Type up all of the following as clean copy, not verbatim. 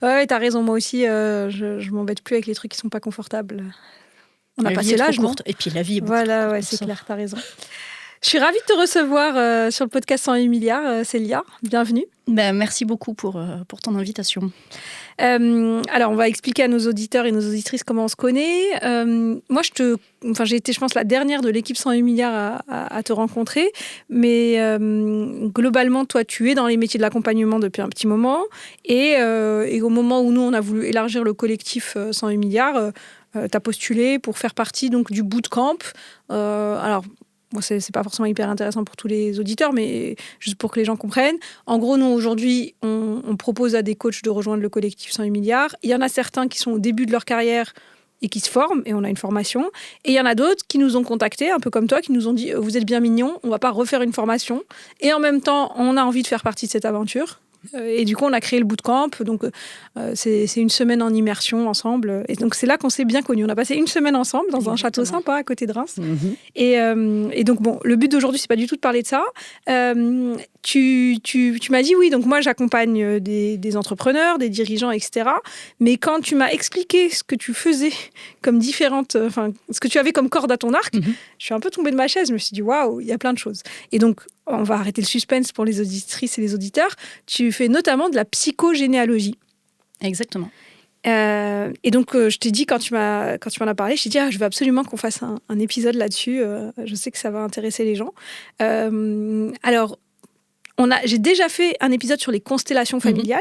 Ouais, t'as raison, moi aussi, je m'embête plus avec les trucs qui sont pas confortables. On a La vie passé est trop l'âge, non? courte. Et puis la vie est beaucoup trop Voilà, courte ouais, pour c'est ça. clair, t'as raison. Je suis ravie de te recevoir sur le podcast 108 milliards, Célia. Bienvenue. Merci beaucoup pour ton invitation. Alors, on va expliquer à nos auditeurs et nos auditrices comment on se connaît. Moi, j'ai été, je pense, la dernière de l'équipe 108 milliards à te rencontrer. Mais globalement, toi, tu es dans les métiers de l'accompagnement depuis un petit moment. Et au moment où nous, on a voulu élargir le collectif 108 milliards, tu as postulé pour faire partie donc, du bootcamp. Alors, bon, c'est pas forcément hyper intéressant pour tous les auditeurs, mais juste pour que les gens comprennent. En gros, nous, aujourd'hui, on propose à des coachs de rejoindre le collectif 108 milliards. Il y en a certains qui sont au début de leur carrière et qui se forment, et on a une formation. Et il y en a d'autres qui nous ont contactés, un peu comme toi, qui nous ont dit « Vous êtes bien mignons, on va pas refaire une formation. » Et en même temps, on a envie de faire partie de cette aventure. Et du coup, on a créé le bootcamp. Donc, c'est une semaine en immersion ensemble. Et donc, c'est là qu'on s'est bien connus. On a passé une semaine ensemble dans un château sympa à côté de Reims. Et donc, bon, le but d'aujourd'hui, c'est pas du tout de parler de ça. Tu m'as dit oui, donc moi, j'accompagne des entrepreneurs, des dirigeants, etc. Mais quand tu m'as expliqué ce que tu faisais comme ce que tu avais comme corde à ton arc, je suis un peu tombée de ma chaise. Je me suis dit, waouh, il y a plein de choses. Et donc, on va arrêter le suspense pour les auditrices et les auditeurs. Tu fais notamment de la psychogénéalogie. Exactement. Et donc, je t'ai dit, quand tu m'en as parlé, je t'ai dit, je veux absolument qu'on fasse un épisode là-dessus. Je sais que ça va intéresser les gens. Alors, j'ai déjà fait un épisode sur les constellations familiales.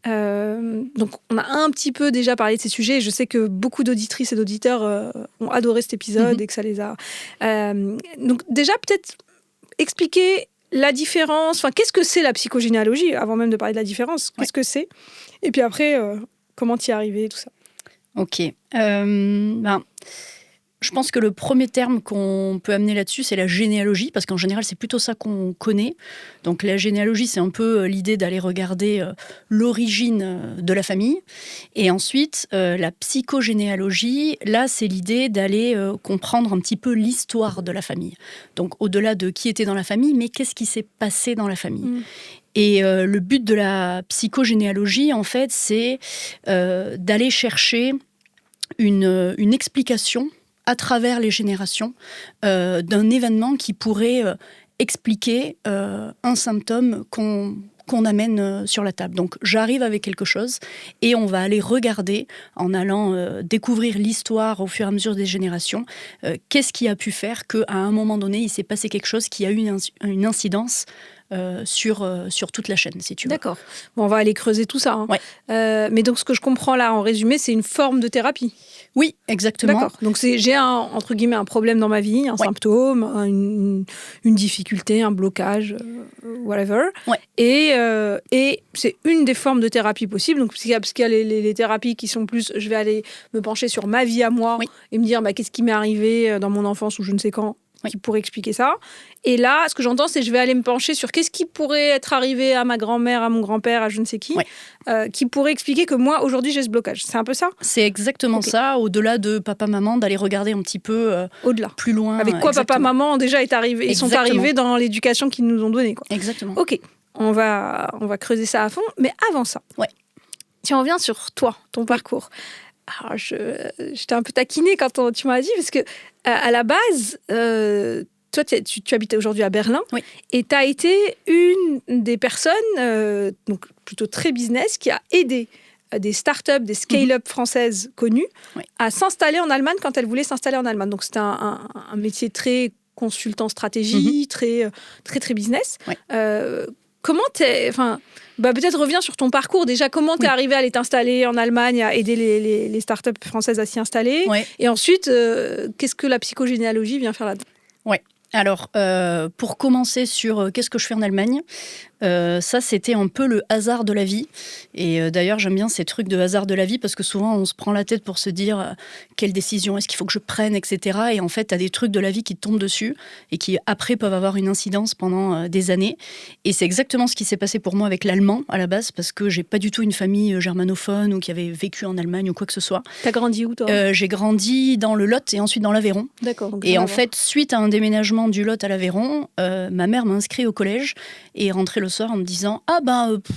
Donc, on a un petit peu déjà parlé de ces sujets. Je sais que beaucoup d'auditrices et d'auditeurs ont adoré cet épisode et que ça les a... donc, déjà, peut-être expliquer la différence. Enfin, qu'est-ce que c'est la psychogénéalogie, avant même de parler de la différence? Qu'est-ce que c'est? Et puis après... comment t'y es arrivé, tout ça? Ok. Je pense que le premier terme qu'on peut amener là-dessus, c'est la généalogie, parce qu'en général, c'est plutôt ça qu'on connaît. Donc la généalogie, c'est un peu l'idée d'aller regarder l'origine de la famille. Et ensuite, la psychogénéalogie, là, c'est l'idée d'aller comprendre un petit peu l'histoire de la famille. Donc au-delà de qui était dans la famille, mais qu'est-ce qui s'est passé dans la famille. Et le but de la psychogénéalogie, en fait, c'est d'aller chercher une explication à travers les générations d'un événement qui pourrait expliquer un symptôme qu'on amène sur la table. Donc, j'arrive avec quelque chose et on va aller regarder, en allant découvrir l'histoire au fur et à mesure des générations, qu'est-ce qui a pu faire qu'à un moment donné, il s'est passé quelque chose qui a eu une incidence sur toute la chaîne, si tu veux. D'accord. Bon, on va aller creuser tout ça. Ouais. Mais donc, ce que je comprends là, en résumé, c'est une forme de thérapie. Oui, exactement. D'accord. Donc, j'ai entre guillemets, un problème dans ma vie, un symptôme, une difficulté, un blocage, whatever. Ouais. Et c'est une des formes de thérapie possibles. Donc, parce qu'il y a les thérapies qui sont plus, je vais aller me pencher sur ma vie à moi et me dire, qu'est-ce qui m'est arrivé dans mon enfance ou je ne sais quand, qui pourrait expliquer ça. Et là, ce que j'entends, c'est que je vais aller me pencher sur qu'est-ce qui pourrait être arrivé à ma grand-mère, à mon grand-père, à je ne sais qui, qui pourrait expliquer que moi, aujourd'hui, j'ai ce blocage. C'est un peu ça? C'est exactement ça, au-delà de papa-maman, d'aller regarder un petit peu au-delà, plus loin. Avec quoi papa-maman déjà est arrivé. Ils sont arrivés dans l'éducation qu'ils nous ont donnée. Exactement. Ok, on va creuser ça à fond. Mais avant ça, si on revient sur toi, ton parcours. Alors, j'étais un peu taquinée quand tu m'as dit, parce que à la base, toi, tu habites aujourd'hui à Berlin, et tu as été une des personnes, donc plutôt très business, qui a aidé des startups, des scale-up françaises connues à s'installer en Allemagne quand elles voulaient s'installer en Allemagne. Donc, c'était un métier très consultant stratégie, très, très, très business. Comment peut-être reviens sur ton parcours. Déjà, comment t'es arrivé à aller t'installer en Allemagne, à aider les startups françaises à s'y installer. Et ensuite, qu'est-ce que la psychogénéalogie vient faire là-dedans? Alors, pour commencer sur qu'est-ce que je fais en Allemagne, ça, c'était un peu le hasard de la vie. Et d'ailleurs, j'aime bien ces trucs de hasard de la vie parce que souvent, on se prend la tête pour se dire quelle décision est-ce qu'il faut que je prenne, etc. Et en fait, tu as des trucs de la vie qui te tombent dessus et qui, après, peuvent avoir une incidence pendant des années. Et c'est exactement ce qui s'est passé pour moi avec l'allemand, à la base, parce que j'ai pas du tout une famille germanophone ou qui avait vécu en Allemagne ou quoi que ce soit. T'as grandi où, toi? J'ai grandi dans le Lot et ensuite dans l'Aveyron. D'accord. Et en fait, suite à un déménagement du Lot à l'Aveyron, ma mère m'a inscrit au collège et est rentrée le le soir en me disant « Ah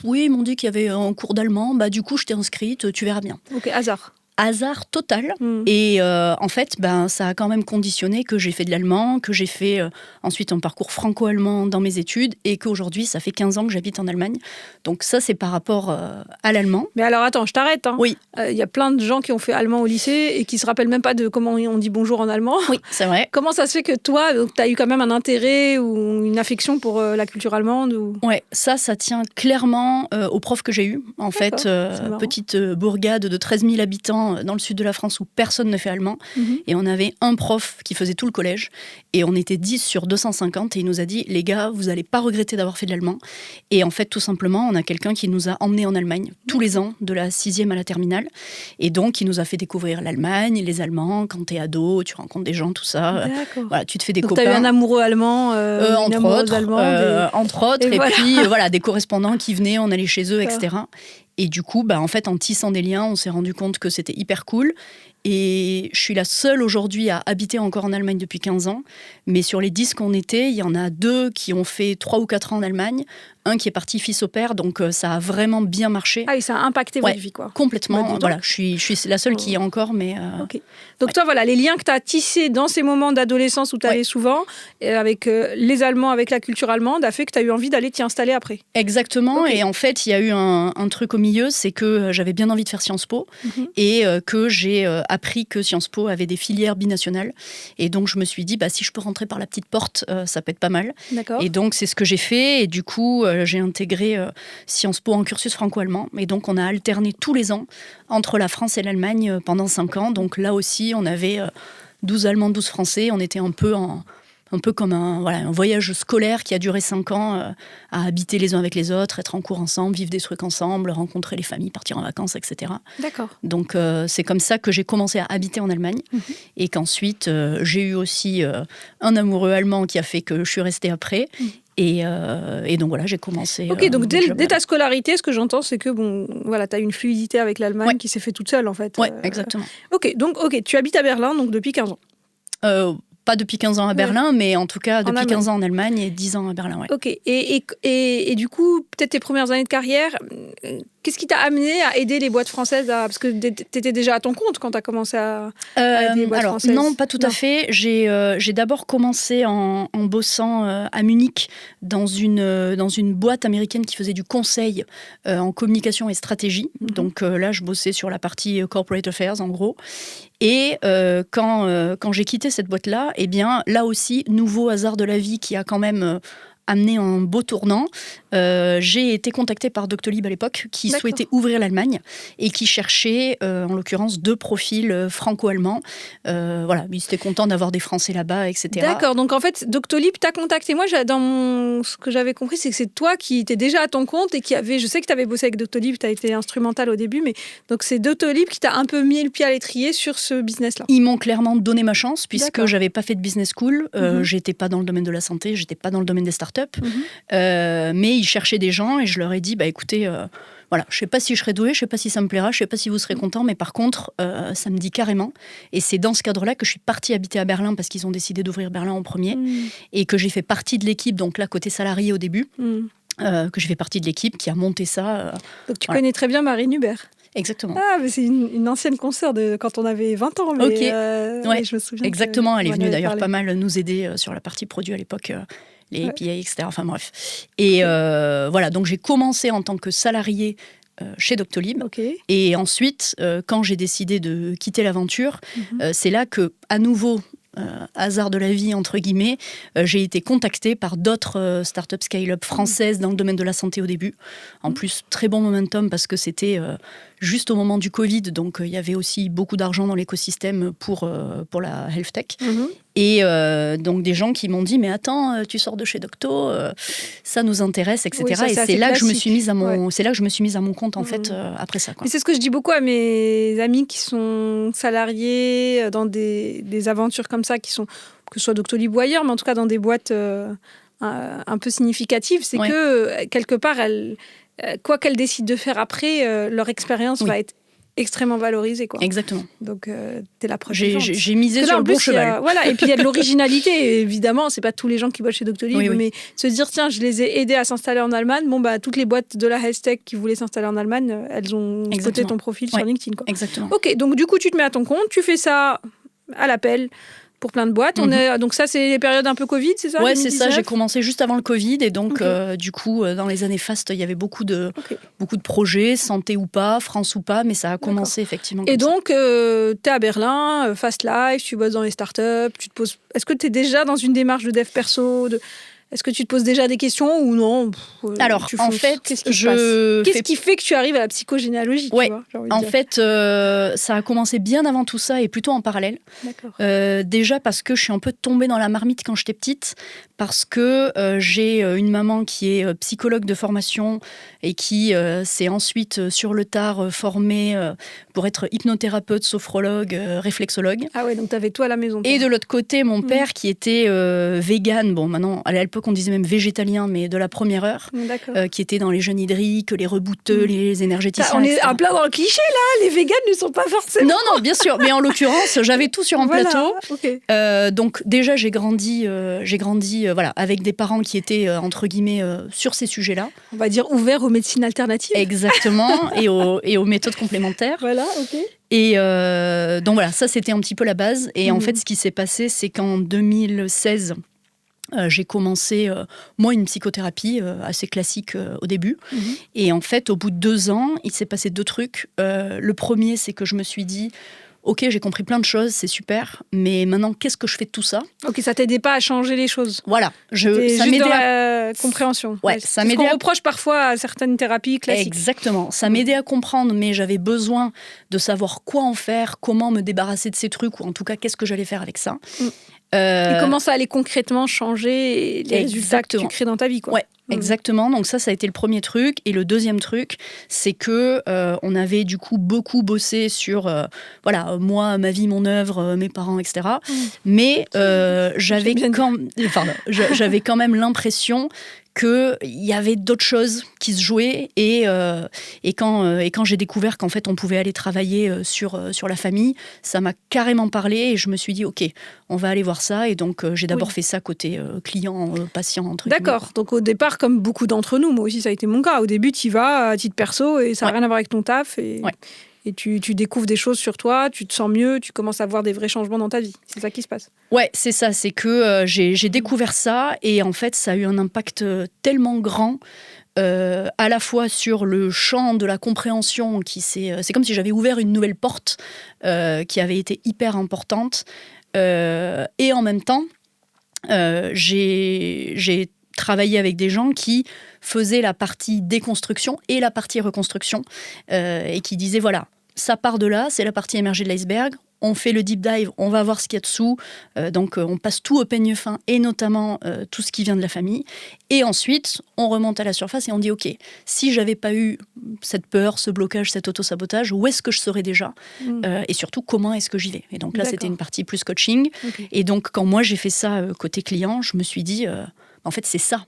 oui, ils m'ont dit qu'il y avait un cours d'allemand, du coup je t'ai inscrite, tu verras bien. » Ok, hasard. Hasard total. Et en fait, ça a quand même conditionné que j'ai fait de l'allemand, que j'ai fait ensuite un parcours franco-allemand dans mes études et qu'aujourd'hui, ça fait 15 ans que j'habite en Allemagne. Donc ça, c'est par rapport à l'allemand. Mais alors attends, je t'arrête. Oui. Y a plein de gens qui ont fait allemand au lycée et qui se rappellent même pas de comment on dit bonjour en allemand. Oui, c'est vrai. Comment ça se fait que toi, tu as eu quand même un intérêt ou une affection pour la culture allemande Ouais, ça tient clairement aux profs que j'ai eus. En fait, petite bourgade de 13 000 habitants dans le sud de la France où personne ne fait allemand. Et on avait un prof qui faisait tout le collège. Et on était 10 sur 250 et il nous a dit « Les gars, vous n'allez pas regretter d'avoir fait de l'allemand. » Et en fait, tout simplement, on a quelqu'un qui nous a emmenés en Allemagne tous les ans, de la 6e à la terminale. Et donc, il nous a fait découvrir l'Allemagne, les Allemands. Quand t'es ado, tu rencontres des gens, tout ça. Voilà, tu te fais des copains. Donc, t'as eu un amoureux allemand, entre autres. Et voilà. puis, des correspondants qui venaient, on allait chez eux, etc. Et du coup, en fait, en tissant des liens, on s'est rendu compte que c'était hyper cool. Et je suis la seule aujourd'hui à habiter encore en Allemagne depuis 15 ans. Mais sur les 10 qu'on était, il y en a 2 qui ont fait 3 ou 4 ans en Allemagne. Un qui est parti fils au père, donc ça a vraiment bien marché. Ah oui, ça a impacté votre vie, quoi. Complètement. Voilà, je suis la seule qui y est encore, mais... Okay. Donc toi, voilà, les liens que tu as tissés dans ces moments d'adolescence où tu allais souvent, avec les Allemands, avec la culture allemande, a fait que tu as eu envie d'aller t'y installer après. Exactement. Okay. Et en fait, il y a eu un truc au milieu, c'est que j'avais bien envie de faire Sciences Po et que j'ai appris que Sciences Po avait des filières binationales. Et donc, je me suis dit, si je peux rentrer par la petite porte, ça peut être pas mal. D'accord. Et donc, c'est ce que j'ai fait. Et du coup, j'ai intégré Sciences Po en cursus franco-allemand. Et donc, on a alterné tous les ans entre la France et l'Allemagne pendant 5 ans. Donc là aussi, on avait 12 Allemands, 12 Français. On était un peu comme un voyage scolaire qui a duré 5 ans, à habiter les uns avec les autres, être en cours ensemble, vivre des trucs ensemble, rencontrer les familles, partir en vacances, etc. D'accord. Donc c'est comme ça que j'ai commencé à habiter en Allemagne et qu'ensuite j'ai eu aussi un amoureux allemand qui a fait que je suis restée après. Et donc voilà, j'ai commencé. Ok, donc dès ta scolarité, ce que j'entends, c'est que tu as une fluidité avec l'Allemagne qui s'est fait toute seule en fait. Oui, exactement. Ok, tu habites à Berlin donc depuis 15 ans. Pas depuis 15 ans à Berlin, mais en tout cas depuis 15 ans en Allemagne et 10 ans à Berlin. Ouais. Ok, et du coup, peut-être tes premières années de carrière, qu'est-ce qui t'a amené à aider les boîtes françaises parce que tu étais déjà à ton compte quand tu as commencé à aider les boîtes françaises. Non, pas tout à fait. J'ai d'abord commencé en bossant à Munich dans une boîte américaine qui faisait du conseil en communication et stratégie. Donc là, je bossais sur la partie corporate affairs en gros. Et quand j'ai quitté cette boîte-là, eh bien, là aussi, nouveau hasard de la vie qui a quand même amené un beau tournant. J'ai été contactée par Doctolib à l'époque, qui souhaitait ouvrir l'Allemagne et qui cherchait, en l'occurrence, 2 profils franco-allemands. Voilà, ils étaient contents d'avoir des Français là-bas, etc. D'accord, donc en fait, Doctolib t'a contacté. Moi, ce que j'avais compris, c'est que c'est toi qui étais déjà à ton compte et je sais que tu avais bossé avec Doctolib, tu as été instrumental au début, mais donc c'est Doctolib qui t'a un peu mis le pied à l'étrier sur ce business-là. Ils m'ont clairement donné ma chance, puisque j'avais pas fait de business school, j'étais pas dans le domaine de la santé, j'étais pas dans le domaine des startups, mais ils cherchaient des gens et je leur ai dit, écoutez, voilà, je sais pas si je serai douée, je sais pas si ça me plaira, je sais pas si vous serez contents, mais par contre, ça me dit carrément. Et c'est dans ce cadre-là que je suis partie habiter à Berlin parce qu'ils ont décidé d'ouvrir Berlin en premier et que j'ai fait partie de l'équipe, donc là, côté salarié au début, que j'ai fait partie de l'équipe qui a monté ça. Donc tu connais très bien Marine Hubert. Exactement. Ah, mais c'est une ancienne consoeur de quand on avait 20 ans. Mais, je me souviens. Exactement, elle est venue d'ailleurs pas mal nous aider sur la partie produit à l'époque. Les API, etc. Enfin bref. Et voilà, donc j'ai commencé en tant que salarié chez Doctolib. Et ensuite, quand j'ai décidé de quitter l'aventure, c'est là que, à nouveau, hasard de la vie, entre guillemets, j'ai été contactée par d'autres startups scale-up françaises dans le domaine de la santé au début. En plus, très bon momentum parce que c'était juste au moment du Covid, donc il y avait aussi beaucoup d'argent dans l'écosystème pour la health tech. Et donc des gens qui m'ont dit, mais attends, tu sors de chez Docto, ça nous intéresse, etc. Oui, ça, et c'est là que je me suis mise à mon compte en fait après ça. Mais c'est ce que je dis beaucoup à mes amis qui sont salariés dans des aventures comme ça, qui sont, que ce soit Doctolib ou ailleurs, mais en tout cas dans des boîtes un peu significatives, c'est que quelque part, quoi qu'elles décident de faire après, leur expérience va être extrêmement valorisé, quoi. Exactement. Donc, t'es la preuve J'ai vivante. misé sur le bon cheval. Voilà, et puis il y a de l'originalité. Et évidemment, c'est pas tous les gens qui bossent chez Doctolib, mais se dire, tiens, je les ai aidés à s'installer en Allemagne. Bon, bah, toutes les boîtes de la health tech qui voulaient s'installer en Allemagne, elles ont spoté ton profil sur LinkedIn, quoi. Exactement. Ok, donc du coup, tu te mets à ton compte, tu fais ça à l'appel pour plein de boîtes. Donc ça, c'est les périodes un peu Covid, c'est ça? Ouais, c'est ça. J'ai commencé juste avant le Covid. Et donc, du coup, dans les années fastes, il y avait beaucoup de projets, santé ou pas, France ou pas, mais ça a commencé effectivement comme Et donc, tu es à Berlin, Fast Life, tu bosses dans les startups, tu te poses... Est-ce que tu es déjà dans une démarche de dev perso Est-ce que tu te poses déjà des questions ou non? Alors, en fait, qu'est-ce qui fait que tu arrives à la psychogénéalogie? Ouais, en fait, ça a commencé bien avant tout ça et plutôt en parallèle. D'accord. Déjà parce que je suis un peu tombée dans la marmite quand j'étais petite, parce que j'ai une maman qui est psychologue de formation et qui s'est ensuite sur le tard formée pour être hypnothérapeute, sophrologue, réflexologue. Ah ouais, donc tu avais tout à la maison. Et de l'autre côté, mon père qui était vegan, bon maintenant, à l'époque on disait même végétalien, mais de la première heure, qui était dans les jeûnes hydriques, les rebouteux, les énergéticiens. On est à plat dans le cliché là, les véganes ne sont pas forcément... Non, bien sûr, mais en l'occurrence, j'avais tout sur un plateau. Okay. Donc déjà, j'ai grandi voilà, avec des parents qui étaient, entre guillemets, sur ces sujets-là. On va dire ouverts aux médecines alternatives. Exactement, et aux méthodes complémentaires. Voilà, ok. Et donc voilà, ça c'était un petit peu la base. Et en fait, ce qui s'est passé, c'est qu'en 2016... j'ai commencé, moi, une psychothérapie assez classique au début. Et en fait, au bout de 2 ans, il s'est passé 2 trucs. Le premier, c'est que je me suis dit, ok, j'ai compris plein de choses, c'est super, mais maintenant, qu'est-ce que je fais de tout ça? Ok, ça t'aidait pas à changer les choses. Voilà. Ça m'aidait dans la compréhension. Ouais, ça m'aidait. Ce qu'on reproche parfois à certaines thérapies classiques. Exactement. Ça m'aidait à comprendre, mais j'avais besoin de savoir quoi en faire, comment me débarrasser de ces trucs, ou en tout cas, qu'est-ce que j'allais faire avec ça. Et comment ça allait concrètement changer les résultats que tu crées dans ta vie, quoi. Ouais, exactement. Donc ça a été le premier truc. Et le deuxième truc, c'est que on avait du coup beaucoup bossé sur voilà, moi, ma vie, mon œuvre, mes parents, etc. Mais j'avais quand même l'impression qu'il y avait d'autres choses qui se jouaient et quand j'ai découvert qu'en fait on pouvait aller travailler sur la famille, ça m'a carrément parlé et je me suis dit ok, on va aller voir ça. Et donc j'ai d'abord fait ça côté client, patient, entre guillemets. D'accord, donc au départ, comme beaucoup d'entre nous, moi aussi ça a été mon cas, au début tu y vas à titre perso et ça n'a rien à voir avec ton taf et tu découvres des choses sur toi, tu te sens mieux, tu commences à voir des vrais changements dans ta vie. C'est ça qui se passe. Ouais, c'est ça. C'est que j'ai découvert ça et en fait, ça a eu un impact tellement grand à la fois sur le champ de la compréhension c'est comme si j'avais ouvert une nouvelle porte qui avait été hyper importante et en même temps, j'ai travaillé avec des gens qui faisaient la partie déconstruction et la partie reconstruction et qui disaient voilà, ça part de là, c'est la partie émergée de l'iceberg, on fait le deep dive, on va voir ce qu'il y a dessous, donc on passe tout au peigne fin et notamment tout ce qui vient de la famille et ensuite on remonte à la surface et on dit ok, si j'avais pas eu cette peur, ce blocage, cet auto-sabotage, où est-ce que je serais déjà et surtout comment est-ce que j'y vais. Et donc là c'était une partie plus coaching et donc quand moi j'ai fait ça côté client, je me suis dit en fait, c'est ça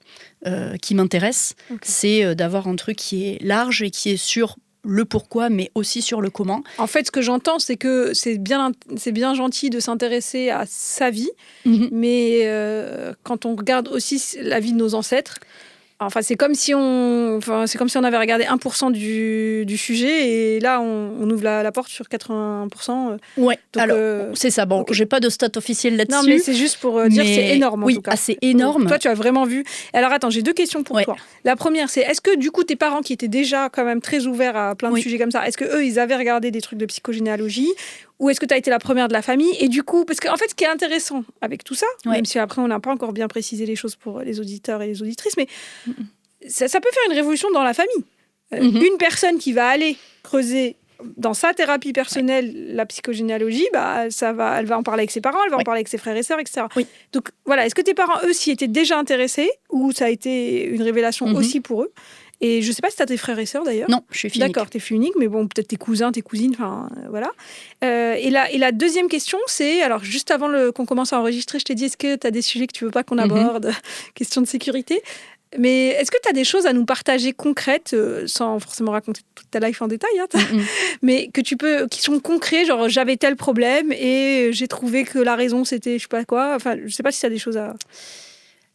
qui m'intéresse. C'est d'avoir un truc qui est large et qui est sur le pourquoi, mais aussi sur le comment. En fait, ce que j'entends, c'est que c'est bien gentil de s'intéresser à sa vie, mais quand on regarde aussi la vie de nos ancêtres, enfin, c'est comme si on avait regardé 1% du sujet et là, on ouvre la porte sur 80%. Ouais, donc, alors, c'est ça. Bon, j'ai pas de stat officiel là-dessus. Non, mais c'est juste pour dire que c'est énorme, en tout cas. Oui, c'est énorme. Toi, tu as vraiment vu. Alors, attends, j'ai 2 questions pour toi. La première, c'est est-ce que, du coup, tes parents qui étaient déjà quand même très ouverts à plein de sujets comme ça, est-ce qu'eux, ils avaient regardé des trucs de psychogénéalogie ou est-ce que tu as été la première de la famille? Et du coup, parce qu'en fait, ce qui est intéressant avec tout ça, même si après, on n'a pas encore bien précisé les choses pour les auditeurs et les auditrices, mais ça peut faire une révolution dans la famille. Une personne qui va aller creuser dans sa thérapie personnelle la psychogénéalogie, bah, elle va en parler avec ses parents, elle va en parler avec ses frères et sœurs, etc. Donc voilà, est-ce que tes parents, eux, s'y étaient déjà intéressés ou ça a été une révélation aussi pour eux? Et je ne sais pas si tu as tes frères et sœurs d'ailleurs. Non, je suis fille unique. D'accord, tu es fille unique, mais bon, peut-être tes cousins, tes cousines, enfin voilà. Et la deuxième question, c'est, alors juste avant qu'on commence à enregistrer, je t'ai dit, est-ce que tu as des sujets que tu ne veux pas qu'on aborde? Question de sécurité. Mais est-ce que tu as des choses à nous partager concrètes, sans forcément raconter toute ta life en détail, mais qui sont concrets, genre j'avais tel problème et j'ai trouvé que la raison c'était je sais pas quoi. Enfin, je sais pas si tu as des choses à...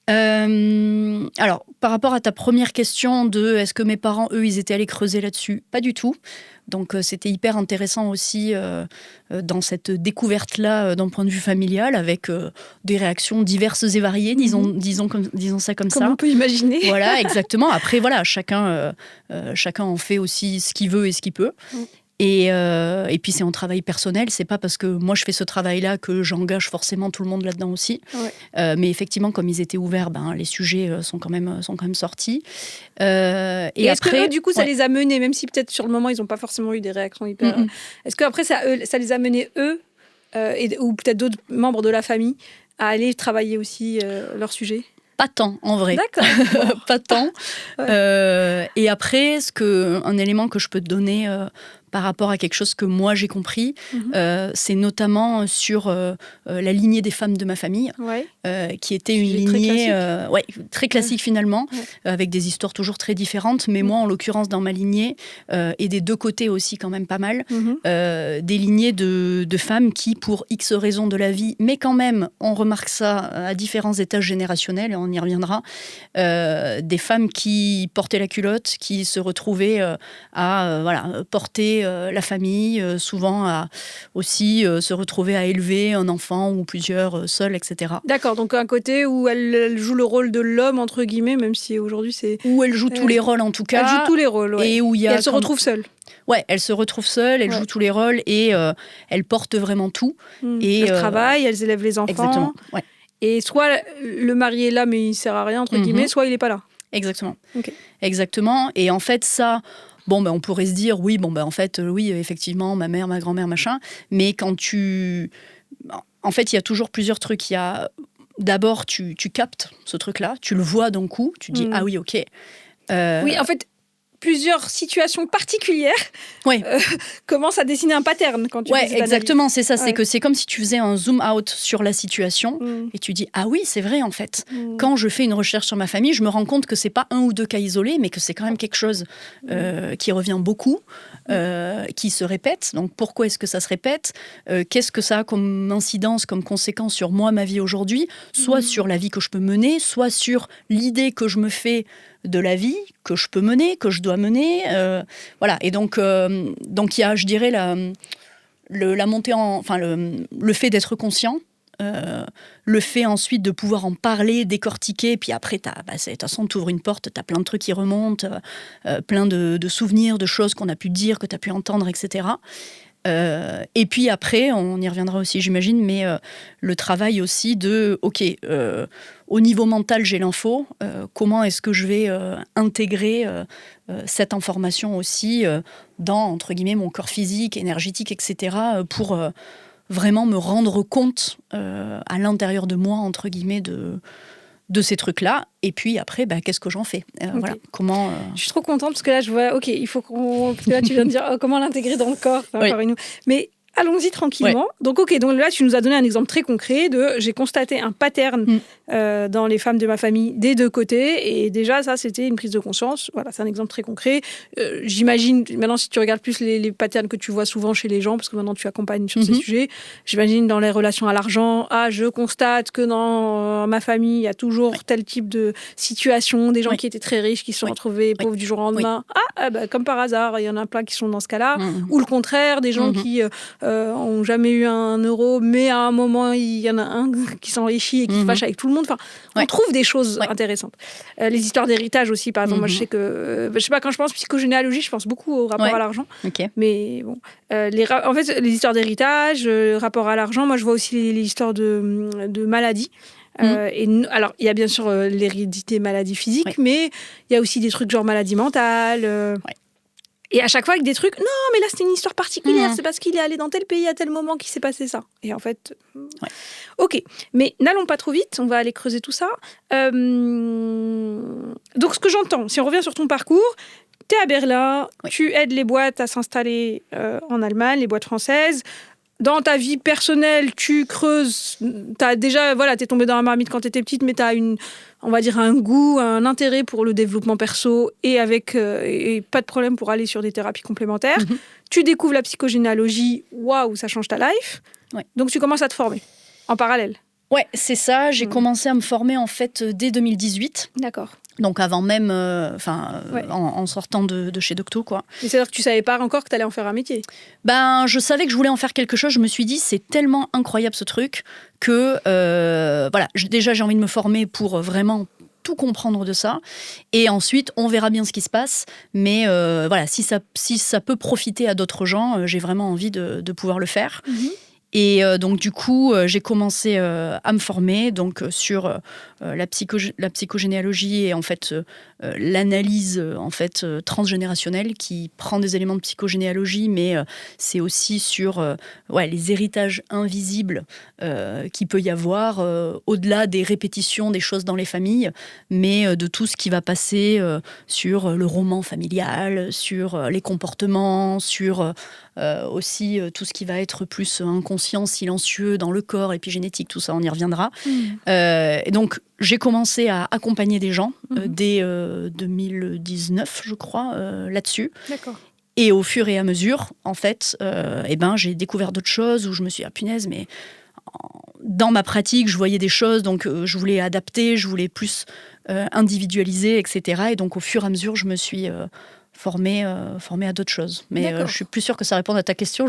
Alors, par rapport à ta première question de est-ce que mes parents, eux, ils étaient allés creuser là-dessus? Pas du tout. Donc, c'était hyper intéressant aussi dans cette découverte-là d'un point de vue familial, avec des réactions diverses et variées, disons ça comme ça. Comme on peut imaginer. Voilà, exactement. Après, voilà, chacun en fait aussi ce qu'il veut et ce qu'il peut. Et puis c'est un travail personnel, c'est pas parce que moi je fais ce travail-là que j'engage forcément tout le monde là-dedans aussi. Mais effectivement, comme ils étaient ouverts, les sujets sont quand même sortis. Et est-ce que eux, du coup, ça les a menés, même si peut-être sur le moment ils n'ont pas forcément eu des réactions hyper... Est-ce qu'après ça les a menés eux, ou peut-être d'autres membres de la famille, à aller travailler aussi leur sujet? Pas tant, en vrai. D'accord. Pas tant. Et après, un élément que je peux te donner par rapport à quelque chose que moi j'ai compris, c'est notamment sur la lignée des femmes de ma famille, qui était une lignée très classique finalement, avec des histoires toujours très différentes, mais moi en l'occurrence dans ma lignée, et des deux côtés aussi quand même pas mal, des lignées de femmes qui, pour X raisons de la vie, mais quand même on remarque ça à différents étages générationnels, et on y reviendra, des femmes qui portaient la culotte, qui se retrouvaient à porter la famille, souvent à aussi se retrouver à élever un enfant ou plusieurs seuls, etc. D'accord, donc un côté où elle joue le rôle de l'homme, entre guillemets, même si aujourd'hui c'est... Où elle joue tous les rôles en tout cas. Elle joue tous les rôles, et où elle se retrouve seule. Ouais, elle se retrouve seule, elle joue tous les rôles et elle porte vraiment tout. Et elle travaille, elle élève les enfants. Exactement, ouais. Et soit le mari est là, mais il sert à rien, entre guillemets, soit il n'est pas là. Exactement. Okay. Exactement. Et en fait, ça... on pourrait se dire, oui, en fait, oui, effectivement, ma mère, ma grand-mère, machin. Mais quand en fait, il y a toujours plusieurs trucs. Il y a... D'abord, tu captes ce truc-là, tu le vois d'un coup, tu dis, ah oui, ok. Oui, en fait... plusieurs situations particulières commencent à dessiner un pattern quand tu fais cette exactement, analyse. C'est ça. C'est que c'est comme si tu faisais un zoom out sur la situation et tu dis, ah oui, c'est vrai en fait. Quand je fais une recherche sur ma famille, je me rends compte que c'est pas un ou deux cas isolés, mais que c'est quand même quelque chose qui revient beaucoup, qui se répète. Donc pourquoi est-ce que ça se répète? Qu'est-ce que ça a comme incidence, comme conséquence sur moi, ma vie aujourd'hui? Soit sur la vie que je peux mener, soit sur l'idée que je me fais de la vie que je peux mener, que je dois mener. Voilà. Et donc il y a, je dirais, la montée le fait d'être conscient, le fait ensuite de pouvoir en parler, décortiquer, puis après, de toute façon, tu ouvres une porte, tu as plein de trucs qui remontent, plein de souvenirs, de choses qu'on a pu dire, que tu as pu entendre, etc. Et puis après, on y reviendra aussi, j'imagine, mais le travail aussi de, au niveau mental, j'ai l'info, comment est-ce que je vais intégrer cette information aussi dans, entre guillemets, mon corps physique, énergétique, etc., pour vraiment me rendre compte à l'intérieur de moi, entre guillemets, de ces trucs-là. Et puis après, qu'est-ce que j'en fais? Voilà. Comment, Je suis trop contente parce que là, je vois, il faut qu'on... Parce que là, tu viens de dire comment l'intégrer dans le corps. Mais allons-y tranquillement. Donc là, tu nous as donné un exemple très concret de j'ai constaté un pattern dans les femmes de ma famille des deux côtés. Et déjà, ça, c'était une prise de conscience. Voilà, c'est un exemple très concret. J'imagine, maintenant, si tu regardes plus les patterns que tu vois souvent chez les gens, parce que maintenant, tu accompagnes sur ces sujets, j'imagine dans les relations à l'argent, je constate que dans ma famille, il y a toujours tel type de situation, des gens qui étaient très riches, qui se sont retrouvés pauvres du jour au lendemain. Comme par hasard, il y en a plein qui sont dans ce cas-là. Ou le contraire, des gens qui... ont jamais eu un euro, mais à un moment, il y en a un qui s'enrichit et qui se fâche avec tout le monde. Enfin, on trouve des choses intéressantes. Les histoires d'héritage aussi, par exemple. Moi, je sais que... je sais pas, quand je pense psychogénéalogie, je pense beaucoup au rapport à l'argent. Mais bon... en fait, les histoires d'héritage, rapport à l'argent, moi, je vois aussi les histoires de maladies. Alors, il y a bien sûr l'hérédité maladie physique, mais il y a aussi des trucs genre maladie mentale... Et à chaque fois avec des trucs, non, mais là, c'était une histoire particulière, c'est parce qu'il est allé dans tel pays à tel moment qu'il s'est passé ça. Et en fait, ok. Mais n'allons pas trop vite, on va aller creuser tout ça. Donc, ce que j'entends, si on revient sur ton parcours, tu es à Berlin, tu aides les boîtes à s'installer en Allemagne, les boîtes françaises. dans ta vie personnelle, tu creuses, t'as déjà, voilà, t'es tombée dans la marmite quand t'étais petite, mais t'as on va dire un goût, un intérêt pour le développement perso et et pas de problème pour aller sur des thérapies complémentaires. Tu découvres la psychogénéalogie, waouh, ça change ta life. Ouais. Donc tu commences à te former en parallèle. Ouais, c'est ça. J'ai commencé à me former en fait dès 2018. D'accord. Donc avant même, en sortant de chez Docto, quoi. Et c'est-à-dire que tu savais pas encore que tu allais en faire un métier. Ben, je savais que je voulais en faire quelque chose. Je me suis dit, c'est tellement incroyable ce truc que, déjà j'ai envie de me former pour vraiment tout comprendre de ça. Et ensuite, on verra bien ce qui se passe. Mais si ça peut profiter à d'autres gens, j'ai vraiment envie de pouvoir le faire. Et donc du coup, j'ai commencé à me former donc sur la psychogénéalogie et en fait l'analyse transgénérationnelle qui prend des éléments de psychogénéalogie, mais c'est aussi sur les héritages invisibles qu'il peut y avoir au-delà des répétitions des choses dans les familles, mais de tout ce qui va passer sur le roman familial, sur les comportements, sur aussi tout ce qui va être plus inconscient, silencieux dans le corps, épigénétique, tout ça, on y reviendra. Et donc, j'ai commencé à accompagner des gens dès 2019, je crois, là-dessus. D'accord. Et au fur et à mesure, en fait, j'ai découvert d'autres choses où je me suis dit, ah punaise, mais dans ma pratique, je voyais des choses, donc je voulais adapter, je voulais plus individualiser, etc. Et donc, au fur et à mesure, je me suis formée à d'autres choses. Mais je suis plus sûre que ça réponde à ta question.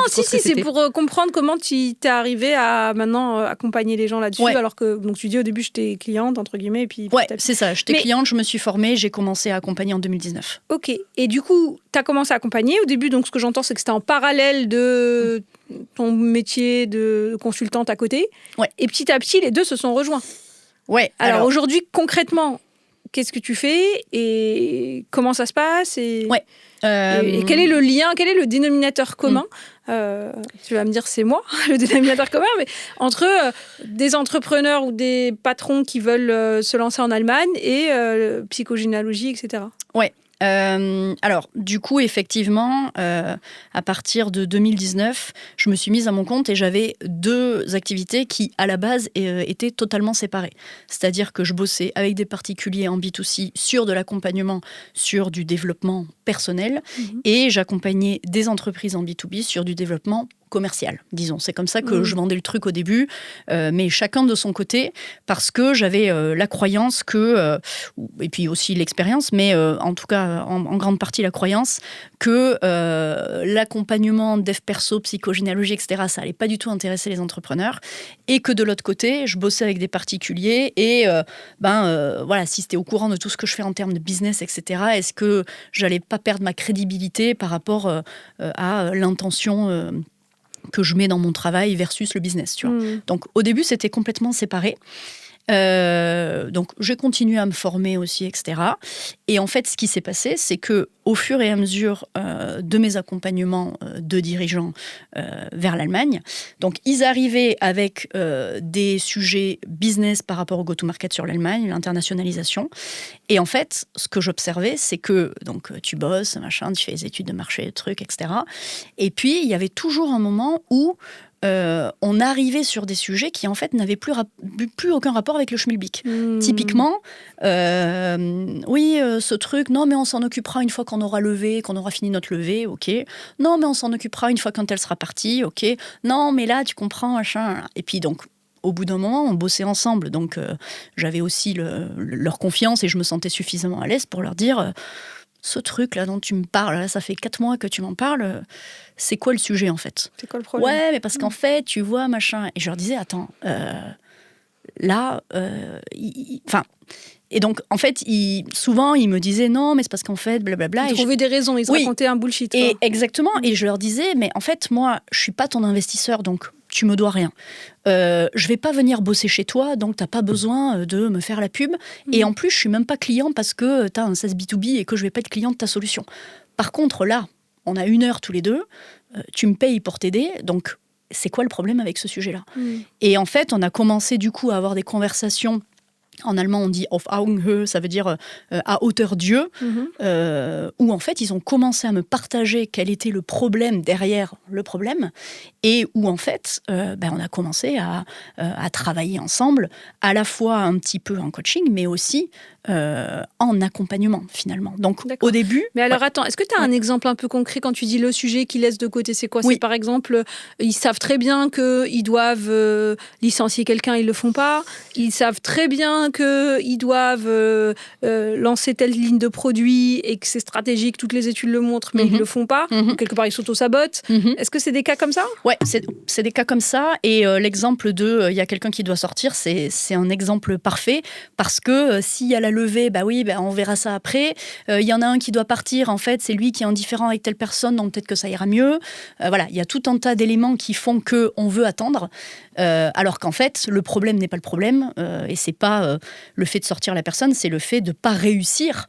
Si, c'est pour comprendre comment tu t'es arrivée à maintenant accompagner les gens là-dessus, alors que donc tu dis au début j'étais cliente, entre guillemets, et puis... Ouais, c'est ça, j'étais cliente, je me suis formée, j'ai commencé à accompagner en 2019. Ok, et du coup, tu as commencé à accompagner. Au début, donc ce que j'entends, c'est que c'était en parallèle de ton métier de consultante à côté. Ouais. Et petit à petit, les deux se sont rejoints. Ouais. Alors aujourd'hui, concrètement, qu'est-ce que tu fais et comment ça se passe et quel est le lien, quel est le dénominateur commun tu vas me dire c'est moi, le dénominateur commun, mais entre des entrepreneurs ou des patrons qui veulent se lancer en Allemagne et psychogénéalogie, etc. Ouais. Alors, du coup, effectivement, à partir de 2019, je me suis mise à mon compte et j'avais deux activités qui, à la base, étaient totalement séparées. C'est-à-dire que je bossais avec des particuliers en B2C sur de l'accompagnement, sur du développement personnel, et j'accompagnais des entreprises en B2B sur du développement commercial, disons. C'est comme ça que je vendais le truc au début, mais chacun de son côté, parce que j'avais la croyance que, et puis aussi l'expérience, mais en tout cas, en grande partie la croyance, que l'accompagnement dev perso, psychogénéalogie, etc., ça allait pas du tout intéresser les entrepreneurs, et que de l'autre côté, je bossais avec des particuliers, et si c'était au courant de tout ce que je fais en termes de business, etc., est-ce que j'allais pas perdre ma crédibilité par rapport à l'intention que je mets dans mon travail versus le business, tu vois. Donc, au début, c'était complètement séparé. Donc, j'ai continué à me former aussi, etc. Et en fait, ce qui s'est passé, c'est que au fur et à mesure de mes accompagnements de dirigeants vers l'Allemagne, donc ils arrivaient avec des sujets business par rapport au go-to-market sur l'Allemagne, l'internationalisation. Et en fait, ce que j'observais, c'est que donc tu bosses, machin, tu fais des études de marché, trucs, etc. Et puis, il y avait toujours un moment où on arrivait sur des sujets qui en fait n'avaient plus aucun rapport avec le schmilblick. Typiquement, ce truc, non mais on s'en occupera une fois qu'on aura levé, qu'on aura fini notre levée, ok. Non mais on s'en occupera une fois quand elle sera partie, ok. Non mais là tu comprends, machin. Et puis donc, au bout d'un moment, on bossait ensemble, donc j'avais aussi leur confiance et je me sentais suffisamment à l'aise pour leur dire... ce truc-là dont tu me parles, là, ça fait 4 mois que tu m'en parles, c'est quoi le sujet, en fait ? C'est quoi le problème ? Ouais, mais parce qu'en fait, tu vois, machin... Et je leur disais, attends, et donc, en fait, souvent, ils me disaient, non, mais c'est parce qu'en fait, blablabla... Ils trouvaient des raisons, ils se racontaient un bullshit. Quoi. Et exactement, et je leur disais, mais en fait, moi, je suis pas ton investisseur, donc tu me dois rien. Je vais pas venir bosser chez toi, donc t'as pas besoin de me faire la pub. Et en plus, je suis même pas client parce que t'as un SaaS B2B et que je vais pas être client de ta solution. Par contre, là, on a 1 heure tous les deux, tu me payes pour t'aider, donc c'est quoi le problème avec ce sujet-là ? Et en fait, on a commencé du coup à avoir des conversations En allemand, on dit auf Augenhöhe, ça veut dire à hauteur d'yeux, où en fait, ils ont commencé à me partager quel était le problème derrière le problème, et où en fait, on a commencé à travailler ensemble, à la fois un petit peu en coaching, mais aussi en accompagnement, finalement. Donc, D'accord. au début... Mais alors, attends, est-ce que tu as un exemple un peu concret quand tu dis le sujet qu'ils laissent de côté? C'est quoi? C'est par exemple, ils savent très bien qu'ils doivent licencier quelqu'un, ils le font pas. Ils savent très bien qu'ils doivent lancer telle ligne de produit et que c'est stratégique, toutes les études le montrent, mais ils le font pas. Donc, quelque part, ils s'auto-sabotent. Est-ce que c'est des cas comme ça? Ouais, c'est des cas comme ça. Et l'exemple de il y a quelqu'un qui doit sortir, c'est un exemple parfait. Parce que s'il y a la levée, on verra ça après. Il y en a un qui doit partir, en fait, c'est lui qui est indifférent avec telle personne, donc peut-être que ça ira mieux. Voilà, il y a tout un tas d'éléments qui font qu'on veut attendre. Alors qu'en fait, le problème n'est pas le problème. Et c'est pas le fait de sortir la personne, c'est le fait de pas réussir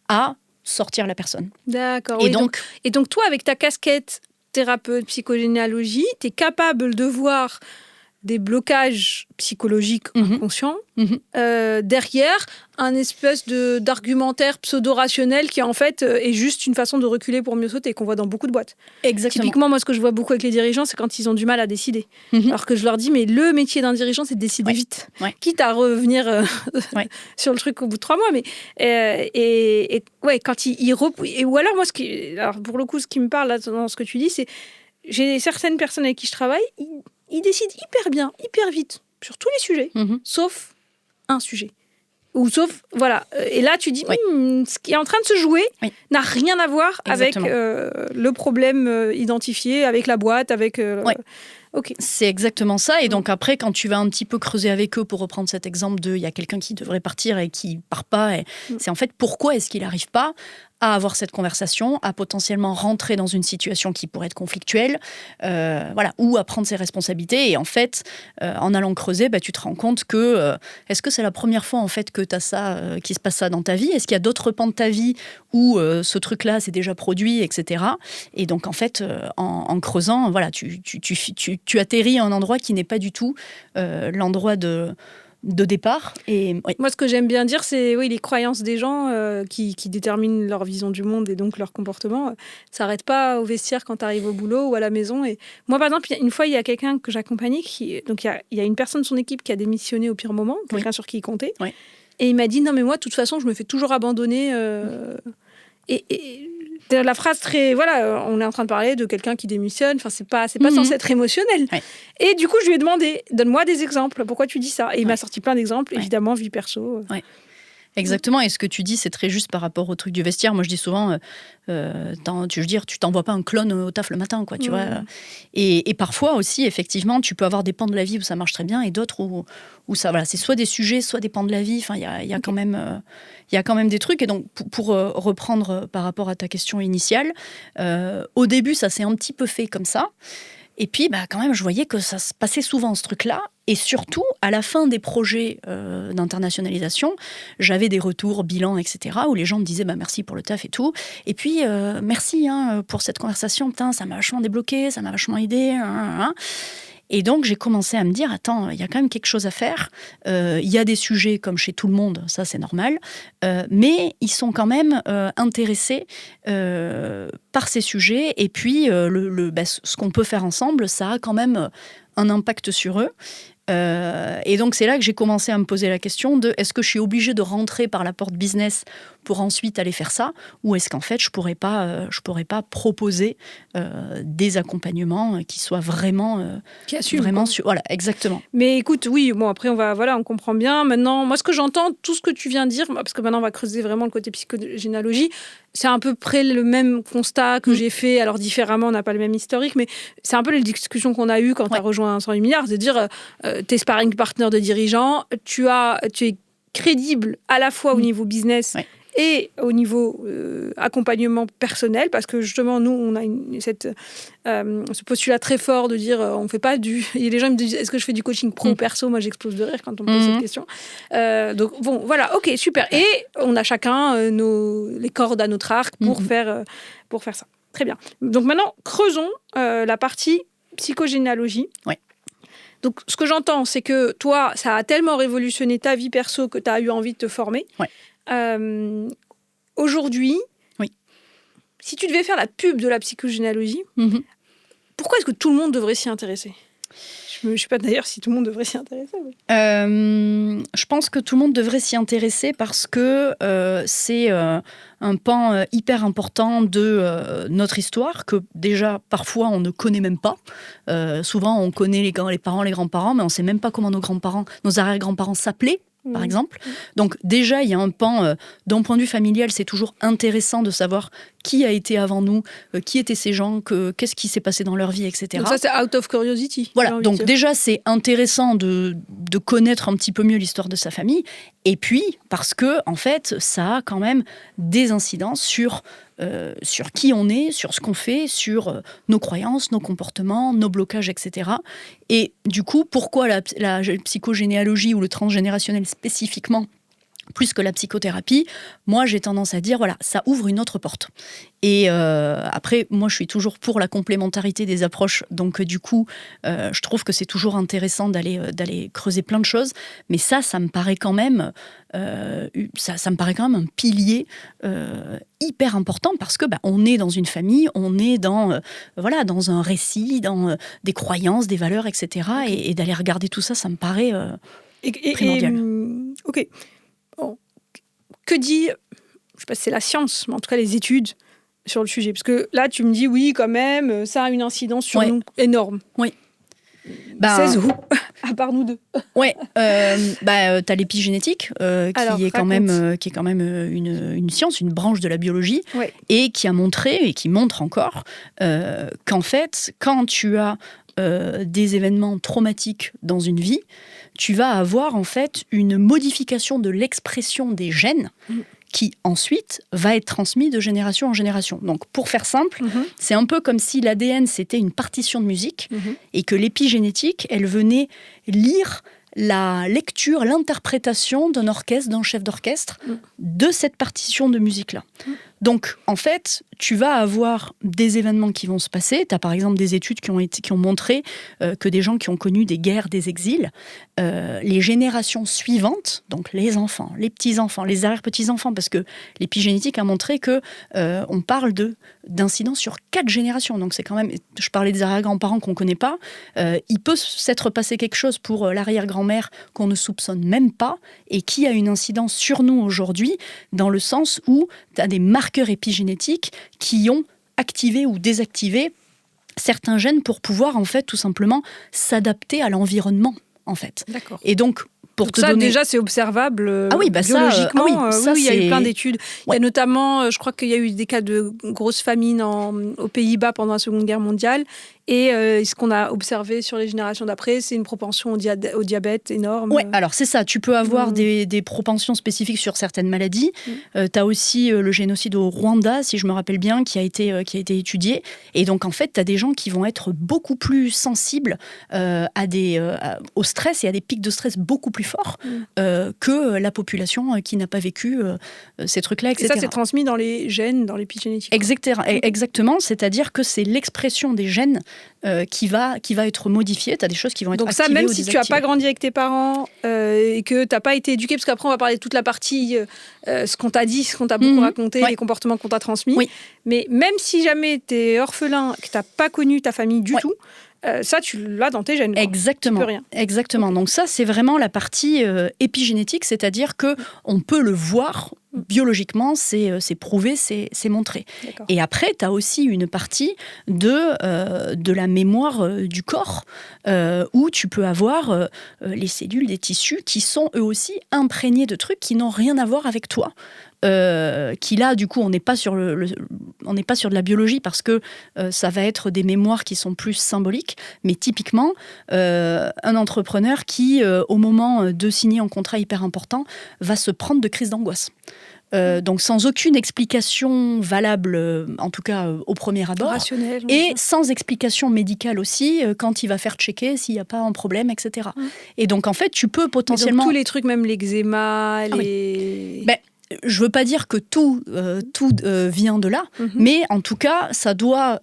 à sortir la personne. D'accord. Et donc, toi, avec ta casquette thérapeute, psychogénéalogie, tu es capable de voir des blocages psychologiques inconscients derrière un espèce d'argumentaire pseudo-rationnel qui en fait est juste une façon de reculer pour mieux sauter, qu'on voit dans beaucoup de boîtes. Exactement. Typiquement, moi, ce que je vois beaucoup avec les dirigeants, c'est quand ils ont du mal à décider. Alors que je leur dis, mais le métier d'un dirigeant, c'est de décider vite. Quitte à revenir sur le truc au bout de 3 mois. Mais, quand ou alors, moi, pour le coup, ce qui me parle là, dans ce que tu dis, c'est j'ai certaines personnes avec qui je travaille, ils décident hyper bien, hyper vite, sur tous les sujets, sauf un sujet. Ou sauf, voilà. Et là, tu dis, ce qui est en train de se jouer n'a rien à voir avec le problème identifié, avec la boîte, avec... Okay. C'est exactement ça. Et donc après, quand tu vas un petit peu creuser avec eux, pour reprendre cet exemple il y a quelqu'un qui devrait partir et qui part pas, c'est en fait pourquoi est-ce qu'il n'arrive pas à avoir cette conversation, à potentiellement rentrer dans une situation qui pourrait être conflictuelle, ou à prendre ses responsabilités. Et en fait, en allant creuser, tu te rends compte que est-ce que c'est la première fois en fait que tu as ça, qui se passe ça dans ta vie? Est-ce qu'il y a d'autres pans de ta vie où ce truc-là s'est déjà produit, etc. Et donc en fait, en creusant, voilà, tu atterris à un endroit qui n'est pas du tout l'endroit de départ. Et, Moi, ce que j'aime bien dire, c'est les croyances des gens qui déterminent leur vision du monde et donc leur comportement. Ça n'arrête pas au vestiaire quand tu arrives au boulot ou à la maison. Et moi, par exemple, une fois, il y a quelqu'un que j'accompagnais. Donc, il y a une personne de son équipe qui a démissionné au pire moment, quelqu'un sur qui il comptait. Et il m'a dit, non, mais moi, de toute façon, je me fais toujours abandonner. Et la phrase très... Voilà, on est en train de parler de quelqu'un qui démissionne. Enfin, c'est pas censé être émotionnel. Et du coup, je lui ai demandé, donne-moi des exemples. Pourquoi tu dis ça? Et il m'a sorti plein d'exemples, évidemment, vie perso. Exactement, et ce que tu dis, c'est très juste par rapport au truc du vestiaire. Moi, je dis souvent, tu t'envoies pas un clone au taf le matin, quoi, tu vois. Et parfois aussi, effectivement, tu peux avoir des pans de la vie où ça marche très bien et d'autres où ça, voilà, c'est soit des sujets, soit des pans de la vie. Enfin, il y a quand même des trucs. Et donc, pour reprendre par rapport à ta question initiale, au début, ça s'est un petit peu fait comme ça. Et puis, quand même, je voyais que ça se passait souvent, ce truc-là. Et surtout, à la fin des projets d'internationalisation, j'avais des retours, bilans, etc., où les gens me disaient merci pour le taf et tout. Et puis, merci pour cette conversation. Putain, ça m'a vachement débloqué, ça m'a vachement aidé. Et donc, j'ai commencé à me dire, attends, il y a quand même quelque chose à faire. Il y a des sujets comme chez tout le monde, ça c'est normal. Mais ils sont quand même intéressés par ces sujets. Et puis, ce qu'on peut faire ensemble, ça a quand même un impact sur eux. Et donc, c'est là que j'ai commencé à me poser la question de est-ce que je suis obligée de rentrer par la porte business pour ensuite aller faire ça, ou est-ce qu'en fait je pourrais pas proposer des accompagnements qui soient vraiment qui assument, vraiment voilà, exactement. Mais écoute, oui, bon après on comprend bien. Maintenant, moi ce que j'entends, tout ce que tu viens de dire, parce que maintenant on va creuser vraiment le côté psychogénéalogie, c'est à peu près le même constat que j'ai fait, alors différemment, on n'a pas le même historique, mais c'est un peu les discussions qu'on a eues quand tu as rejoint 108 milliards, c'est de dire t'es sparring partner de dirigeant, tu es crédible à la fois au niveau business et au niveau accompagnement personnel, parce que justement, nous, on a ce postulat très fort de dire on fait pas du... Et les gens me disent, est-ce que je fais du coaching pro ou perso? Moi, j'explose de rire quand on me pose cette question. Donc, bon, voilà, ok, super. Et on a chacun les cordes à notre arc pour faire ça. Très bien. Donc maintenant, creusons la partie psychogénéalogie. Donc, ce que j'entends, c'est que toi, ça a tellement révolutionné ta vie perso que tu as eu envie de te former. Ouais. Aujourd'hui, oui. Si tu devais faire la pub de la psychogénéalogie, pourquoi est-ce que tout le monde devrait s'y intéresser ? Je ne sais pas d'ailleurs si tout le monde devrait s'y intéresser. Oui. Je pense que tout le monde devrait s'y intéresser parce que c'est un pan hyper important de notre histoire que déjà parfois on ne connaît même pas. Souvent on connaît les parents, les grands-parents, mais on ne sait même pas comment nos arrière-grands-parents s'appelaient. Par exemple. Donc déjà, il y a un pan, d'un point de vue familial, c'est toujours intéressant de savoir qui a été avant nous, qui étaient ces gens, qu'est-ce qui s'est passé dans leur vie, etc. Donc ça, c'est out of curiosity. Voilà, donc déjà, c'est intéressant de connaître un petit peu mieux l'histoire de sa famille. Et puis, parce que, en fait, ça a quand même des incidences sur qui on est, sur ce qu'on fait, sur nos croyances, nos comportements, nos blocages, etc. Et du coup, pourquoi la psychogénéalogie ou le transgénérationnel spécifiquement, plus que la psychothérapie, moi j'ai tendance à dire, voilà, ça ouvre une autre porte. Et après, moi je suis toujours pour la complémentarité des approches, donc du coup, je trouve que c'est toujours intéressant d'aller creuser plein de choses, mais ça me paraît quand même, ça me paraît quand même un pilier hyper important parce que on est dans une famille, on est dans un récit, dans des croyances, des valeurs, etc. Et d'aller regarder tout ça, ça me paraît primordial. Ok. Bon. Que dit, je ne sais pas si c'est la science, mais en tout cas les études sur le sujet ? Parce que là, tu me dis, oui, quand même, ça a une incidence sur nous énorme. Oui. 16 où à part nous deux. Ouais, t'as l'épigénétique qui est quand même une science, une branche de la biologie, et qui a montré et qui montre encore qu'en fait, quand tu as des événements traumatiques dans une vie, tu vas avoir en fait une modification de l'expression des gènes qui ensuite va être transmis de génération en génération. Donc pour faire simple, c'est un peu comme si l'ADN c'était une partition de musique et que l'épigénétique, elle venait lire la lecture, l'interprétation d'un orchestre, d'un chef d'orchestre, de cette partition de musique-là. Donc, en fait, tu vas avoir des événements qui vont se passer. Tu as par exemple des études qui ont montré que des gens qui ont connu des guerres, des exils, les générations suivantes, donc les enfants, les petits-enfants, les arrière-petits-enfants, parce que l'épigénétique a montré qu'on parle d'incidence sur 4 générations. Donc, c'est quand même, je parlais des arrière-grands-parents qu'on ne connaît pas. Il peut s'être passé quelque chose pour l'arrière-grand-mère qu'on ne soupçonne même pas et qui a une incidence sur nous aujourd'hui, dans le sens où tu as des marqueurs épigénétiques qui ont activé ou désactivé certains gènes pour pouvoir en fait tout simplement s'adapter à l'environnement en fait. D'accord. Et donc pour te ça donner... déjà c'est observable biologiquement. Il y a eu plein d'études. Il y a notamment, je crois qu'il y a eu des cas de grosses famines aux Pays-Bas pendant la Seconde Guerre mondiale. Et ce qu'on a observé sur les générations d'après, c'est une propension au diabète énorme. Oui, alors c'est ça. Tu peux avoir des propensions spécifiques sur certaines maladies. Tu as aussi le génocide au Rwanda, si je me rappelle bien, qui a été étudié. Et donc, en fait, tu as des gens qui vont être beaucoup plus sensibles au stress et à des pics de stress beaucoup plus forts que la population qui n'a pas vécu ces trucs-là, etc. Et ça, c'est transmis dans les gènes, dans l'épigénétique. Exactement. C'est-à-dire que c'est l'expression des gènes qui va être modifié. Tu as des choses qui vont être activées ou désactivées. Donc ça, même si tu n'as pas grandi avec tes parents et que tu n'as pas été éduqué, parce qu'après on va parler de toute la partie ce qu'on t'a dit, ce qu'on t'a beaucoup raconté, les comportements qu'on t'a transmis. Oui. Mais même si jamais tu es orphelin, que tu n'as pas connu ta famille du tout, ça, tu l'as dans tes gènes. Quoi. Exactement. Tu peux rien. Exactement. Donc ça, c'est vraiment la partie épigénétique, c'est-à-dire qu'on peut le voir biologiquement, c'est prouvé, c'est montré. D'accord. Et après, tu as aussi une partie de la mémoire du corps, où tu peux avoir les cellules des tissus qui sont eux aussi imprégnés de trucs qui n'ont rien à voir avec toi. Qui là, du coup, on n'est pas sur on n'est pas sur de la biologie parce que ça va être des mémoires qui sont plus symboliques. Mais typiquement, un entrepreneur qui, au moment de signer un contrat hyper important, va se prendre de crises d'angoisse. Donc sans aucune explication valable, en tout cas au premier abord, rationnel, et sans explication médicale aussi, quand il va faire checker s'il n'y a pas un problème, etc. Et donc en fait, tu peux potentiellement... Donc, tous les trucs, même l'eczéma, je veux pas dire que tout vient de là, mais en tout cas, ça doit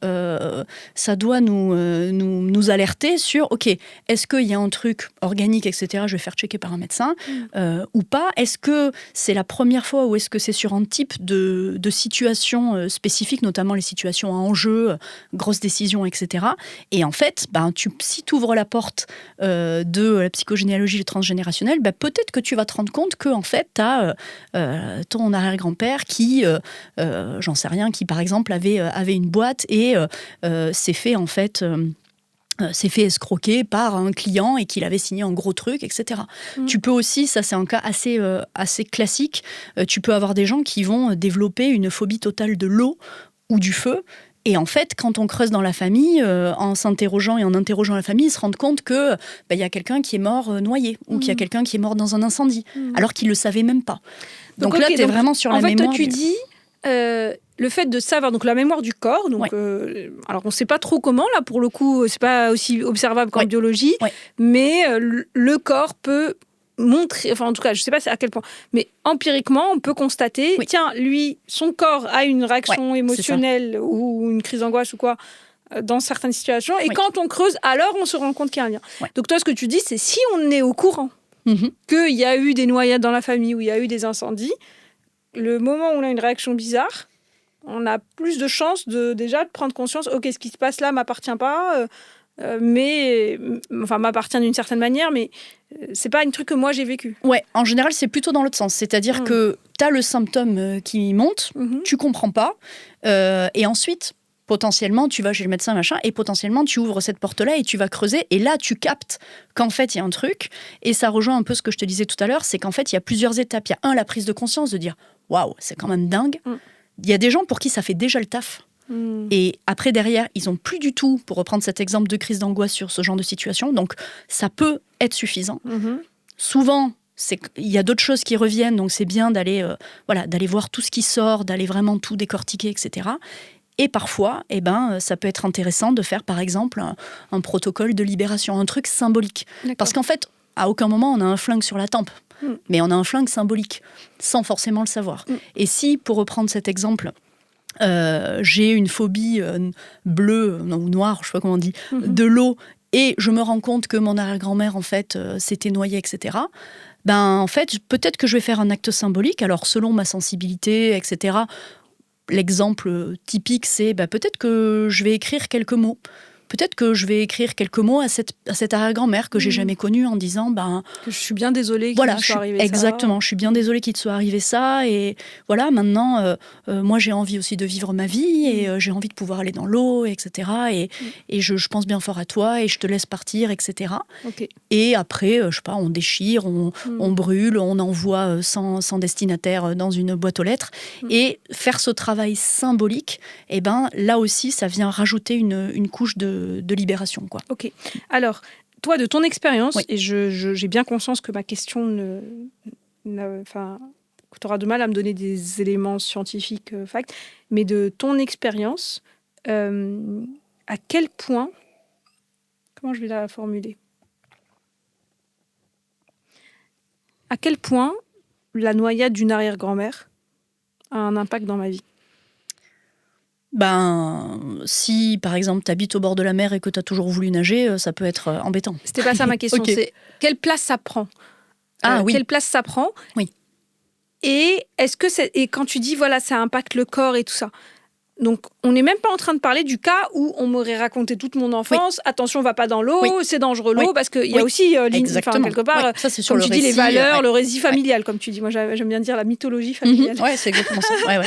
nous alerter sur, ok, est-ce qu'il y a un truc organique, etc., je vais faire checker par un médecin, ou pas? Est-ce que c'est la première fois ou est-ce que c'est sur un type de situation spécifique, notamment les situations à enjeu, grosses décisions, etc. Et en fait, si tu ouvres la porte de la psychogénéalogie transgénérationnelle, peut-être que tu vas te rendre compte que en fait, tu as ton arrière-grand-père qui, j'en sais rien, qui par exemple avait une boîte et s'est fait en fait... s'est fait escroquer par un client et qu'il avait signé un gros truc, etc. Tu peux aussi, ça c'est un cas assez classique, tu peux avoir des gens qui vont développer une phobie totale de l'eau ou du feu. Et en fait, quand on creuse dans la famille, en s'interrogeant et en interrogeant la famille, ils se rendent compte que y a quelqu'un qui est mort noyé ou qu'il y a quelqu'un qui est mort dans un incendie, alors qu'ils ne le savaient même pas. Donc là, tu es vraiment sur la mémoire. En fait, toi, tu dis le fait de savoir, donc la mémoire du corps, donc, alors on ne sait pas trop comment, là, pour le coup, c'est pas aussi observable qu'en biologie, mais le corps peut montrer, enfin en tout cas, je ne sais pas à quel point, mais empiriquement, on peut constater, tiens, lui, son corps a une réaction émotionnelle ou une crise d'angoisse ou quoi, dans certaines situations, et quand on creuse, alors on se rend compte qu'il y a un lien. Donc toi, ce que tu dis, c'est si on est au courant qu'il y a eu des noyades dans la famille, ou il y a eu des incendies, le moment où on a une réaction bizarre, on a plus de chances de prendre conscience, ok, ce qui se passe là m'appartient pas, m'appartient d'une certaine manière, mais c'est pas un truc que moi j'ai vécu. Ouais, en général, c'est plutôt dans l'autre sens. C'est-à-dire que tu as le symptôme qui monte, tu comprends pas, et ensuite, potentiellement, tu vas chez le médecin, machin, et potentiellement, tu ouvres cette porte-là et tu vas creuser, et là, tu captes qu'en fait, il y a un truc, et ça rejoint un peu ce que je te disais tout à l'heure, c'est qu'en fait, il y a plusieurs étapes. Il y a la prise de conscience, de dire, waouh, c'est quand même dingue. Il y a des gens pour qui ça fait déjà le taf. Et après, derrière, ils n'ont plus du tout, pour reprendre cet exemple de crise d'angoisse sur ce genre de situation, donc ça peut être suffisant. Souvent, il y a d'autres choses qui reviennent, donc c'est bien d'aller voir tout ce qui sort, d'aller vraiment tout décortiquer, etc. Et parfois, ça peut être intéressant de faire, par exemple, un protocole de libération, un truc symbolique. D'accord. Parce qu'en fait, à aucun moment, on a un flingue sur la tempe. Mais on a un flingue symbolique, sans forcément le savoir. Et si, pour reprendre cet exemple, j'ai une phobie bleue, ou noire, je ne sais pas comment on dit, de l'eau, et je me rends compte que mon arrière-grand-mère, en fait, s'était noyée, etc., en fait, peut-être que je vais faire un acte symbolique, alors selon ma sensibilité, etc., l'exemple typique, c'est peut-être que je vais écrire quelques mots. Peut-être que je vais écrire quelques mots à cette arrière-grand-mère que j'ai jamais connue en disant que je suis bien désolée qu'il me soit arrivé ça. Exactement, je suis bien désolée qu'il te soit arrivé ça, et voilà, maintenant moi j'ai envie aussi de vivre ma vie, et j'ai envie de pouvoir aller dans l'eau, etc. Et je pense bien fort à toi et je te laisse partir, etc. Et après, je sais pas, on déchire, on brûle, on envoie sans destinataire dans une boîte aux lettres, et faire ce travail symbolique, là aussi ça vient rajouter une couche de libération, quoi. Ok. Alors, toi, de ton expérience, et j'ai bien conscience que ma question que tu auras de mal à me donner des éléments scientifiques, facts, mais de ton expérience, à quel point, comment je vais la formuler, à quel point la noyade d'une arrière-grand-mère a un impact dans ma vie? Si, par exemple, tu habites au bord de la mer et que tu as toujours voulu nager, ça peut être embêtant. C'était pas ça ma question, c'est quelle place ça prend. Quelle place ça prend. Oui. Et quand tu dis, voilà, ça impacte le corps et tout ça. Donc, on n'est même pas en train de parler du cas où on m'aurait raconté toute mon enfance, attention, va pas dans l'eau, c'est dangereux l'eau, parce qu'il y a aussi, quelque part, ça, c'est sur comme le tu récit, dis, les valeurs, le récit familial, comme tu dis. Moi, j'aime bien dire la mythologie familiale. Ouais, c'est exactement ça.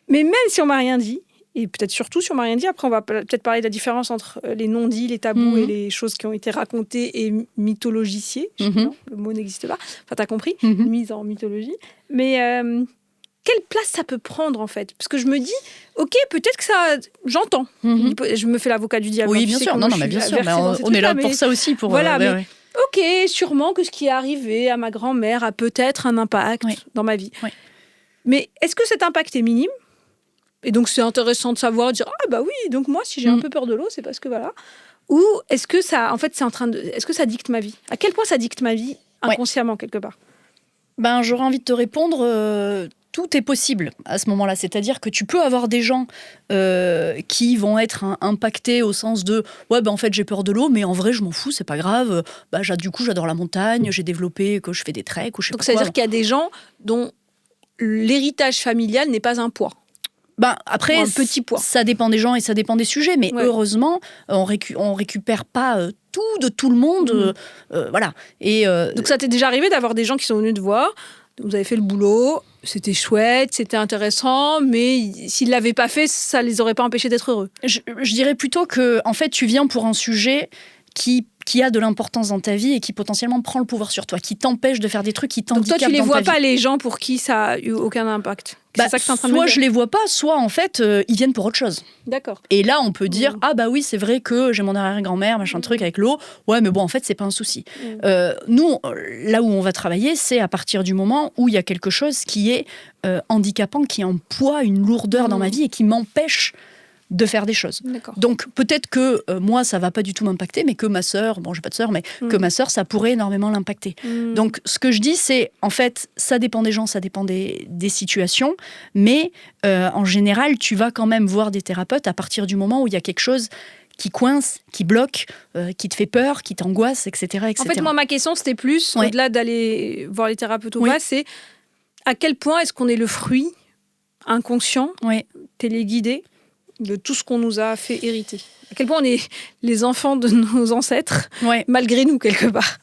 Mais même si on m'a rien dit, et peut-être surtout si on m'a rien dit, après on va peut-être parler de la différence entre les non-dits, les tabous et les choses qui ont été racontées et mythologiciées. Non, le mot n'existe pas. Enfin, t'as compris, mise en mythologie. Mais quelle place ça peut prendre, en fait? Parce que je me dis, ok, peut-être que ça... J'entends. Je me fais l'avocat du diable. Oui, bien sûr. Non, mais bien sûr. On est là pour ça aussi. Voilà, mais ok, sûrement que ce qui est arrivé à ma grand-mère a peut-être un impact dans ma vie. Mais est-ce que cet impact est minime? Et donc, c'est intéressant de savoir, de dire, ah bah oui, donc moi, si j'ai un peu peur de l'eau, c'est parce que voilà. Ou est-ce que ça, en fait, est-ce que ça dicte ma vie? À quel point ça dicte ma vie inconsciemment, quelque part? J'aurais envie de te répondre, tout est possible à ce moment-là. C'est-à-dire que tu peux avoir des gens qui vont être impactés au sens de « ouais, en fait, j'ai peur de l'eau, mais en vrai, je m'en fous, c'est pas grave. Du coup, j'adore la montagne, j'ai développé que je fais des treks ou je sais Donc, pas ça veut quoi. » dire qu'il y a des gens dont l'héritage familial n'est pas un poids. Après, un petit poids. Ça dépend des gens et ça dépend des sujets, mais heureusement, on récupère pas tout de tout le monde. Voilà. Donc, ça t'est déjà arrivé d'avoir des gens qui sont venus te voir, vous avez fait le boulot, c'était chouette, c'était intéressant, mais s'ils ne l'avaient pas fait, ça ne les aurait pas empêchés d'être heureux. Je dirais plutôt que, en fait, tu viens pour un sujet qui a de l'importance dans ta vie et qui potentiellement prend le pouvoir sur toi, qui t'empêche de faire des trucs qui t'handicapent dans ta vie. Donc toi, tu les vois pas, les gens pour qui ça a eu aucun impact. C'est ça que t'es en train de me dire. Soit je les vois pas, soit en fait, ils viennent pour autre chose. D'accord. Et là, on peut dire, oui, c'est vrai que j'ai mon arrière-grand-mère, machin truc avec l'eau. Ouais, mais bon, en fait, c'est pas un souci. Nous, là où on va travailler, c'est à partir du moment où il y a quelque chose qui est handicapant, qui est un poids, une lourdeur dans ma vie et qui m'empêche de faire des choses. D'accord. Donc peut-être que moi ça va pas du tout m'impacter, mais que ma sœur, j'ai pas de sœur, mais que ma sœur ça pourrait énormément l'impacter. Donc ce que je dis c'est en fait ça dépend des gens, ça dépend des situations, mais en général tu vas quand même voir des thérapeutes à partir du moment où il y a quelque chose qui coince, qui bloque, qui te fait peur, qui t'angoisse, etc., etc. En fait moi ma question c'était plus au-delà d'aller voir les thérapeutes ou pas, c'est à quel point est-ce qu'on est le fruit inconscient, téléguidé de tout ce qu'on nous a fait hériter. À quel point on est les enfants de nos ancêtres, malgré nous, quelque part.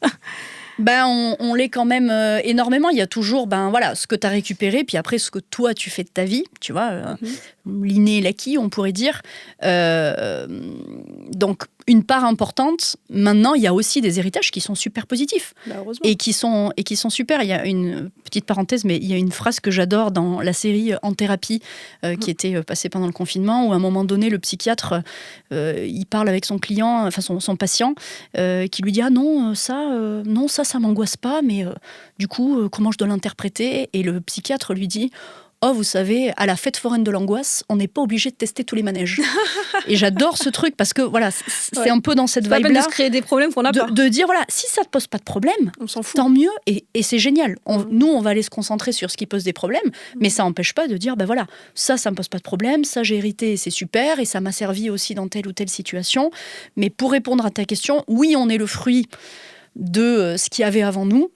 On l'est quand même énormément. Il y a toujours ce que tu as récupéré, puis après ce que toi tu fais de ta vie, tu vois, l'inné et l'acquis, on pourrait dire. Donc, une part importante. Maintenant, il y a aussi des héritages qui sont super positifs et qui sont super. Il y a une petite parenthèse, mais il y a une phrase que j'adore dans la série En thérapie qui était passée pendant le confinement, où à un moment donné, le psychiatre, il parle avec son client, enfin son patient, qui lui dit non, ça m'angoisse pas, mais du coup, comment je dois l'interpréter ? Et le psychiatre lui dit oh, vous savez, à la fête foraine de l'angoisse, on n'est pas obligé de tester tous les manèges. Et j'adore ce truc parce que voilà, c'est un peu dans cette vibe-là. C'est pas peine de se créer des problèmes qu'on n'a pas. De dire voilà, si ça te pose pas de problème, on s'en fout. Tant mieux et c'est génial. Nous, on va aller se concentrer sur ce qui pose des problèmes, mais ça n'empêche pas de dire voilà, ça me pose pas de problème, ça j'ai hérité et c'est super et ça m'a servi aussi dans telle ou telle situation. Mais pour répondre à ta question, oui, on est le fruit de ce qu'il y avait avant nous.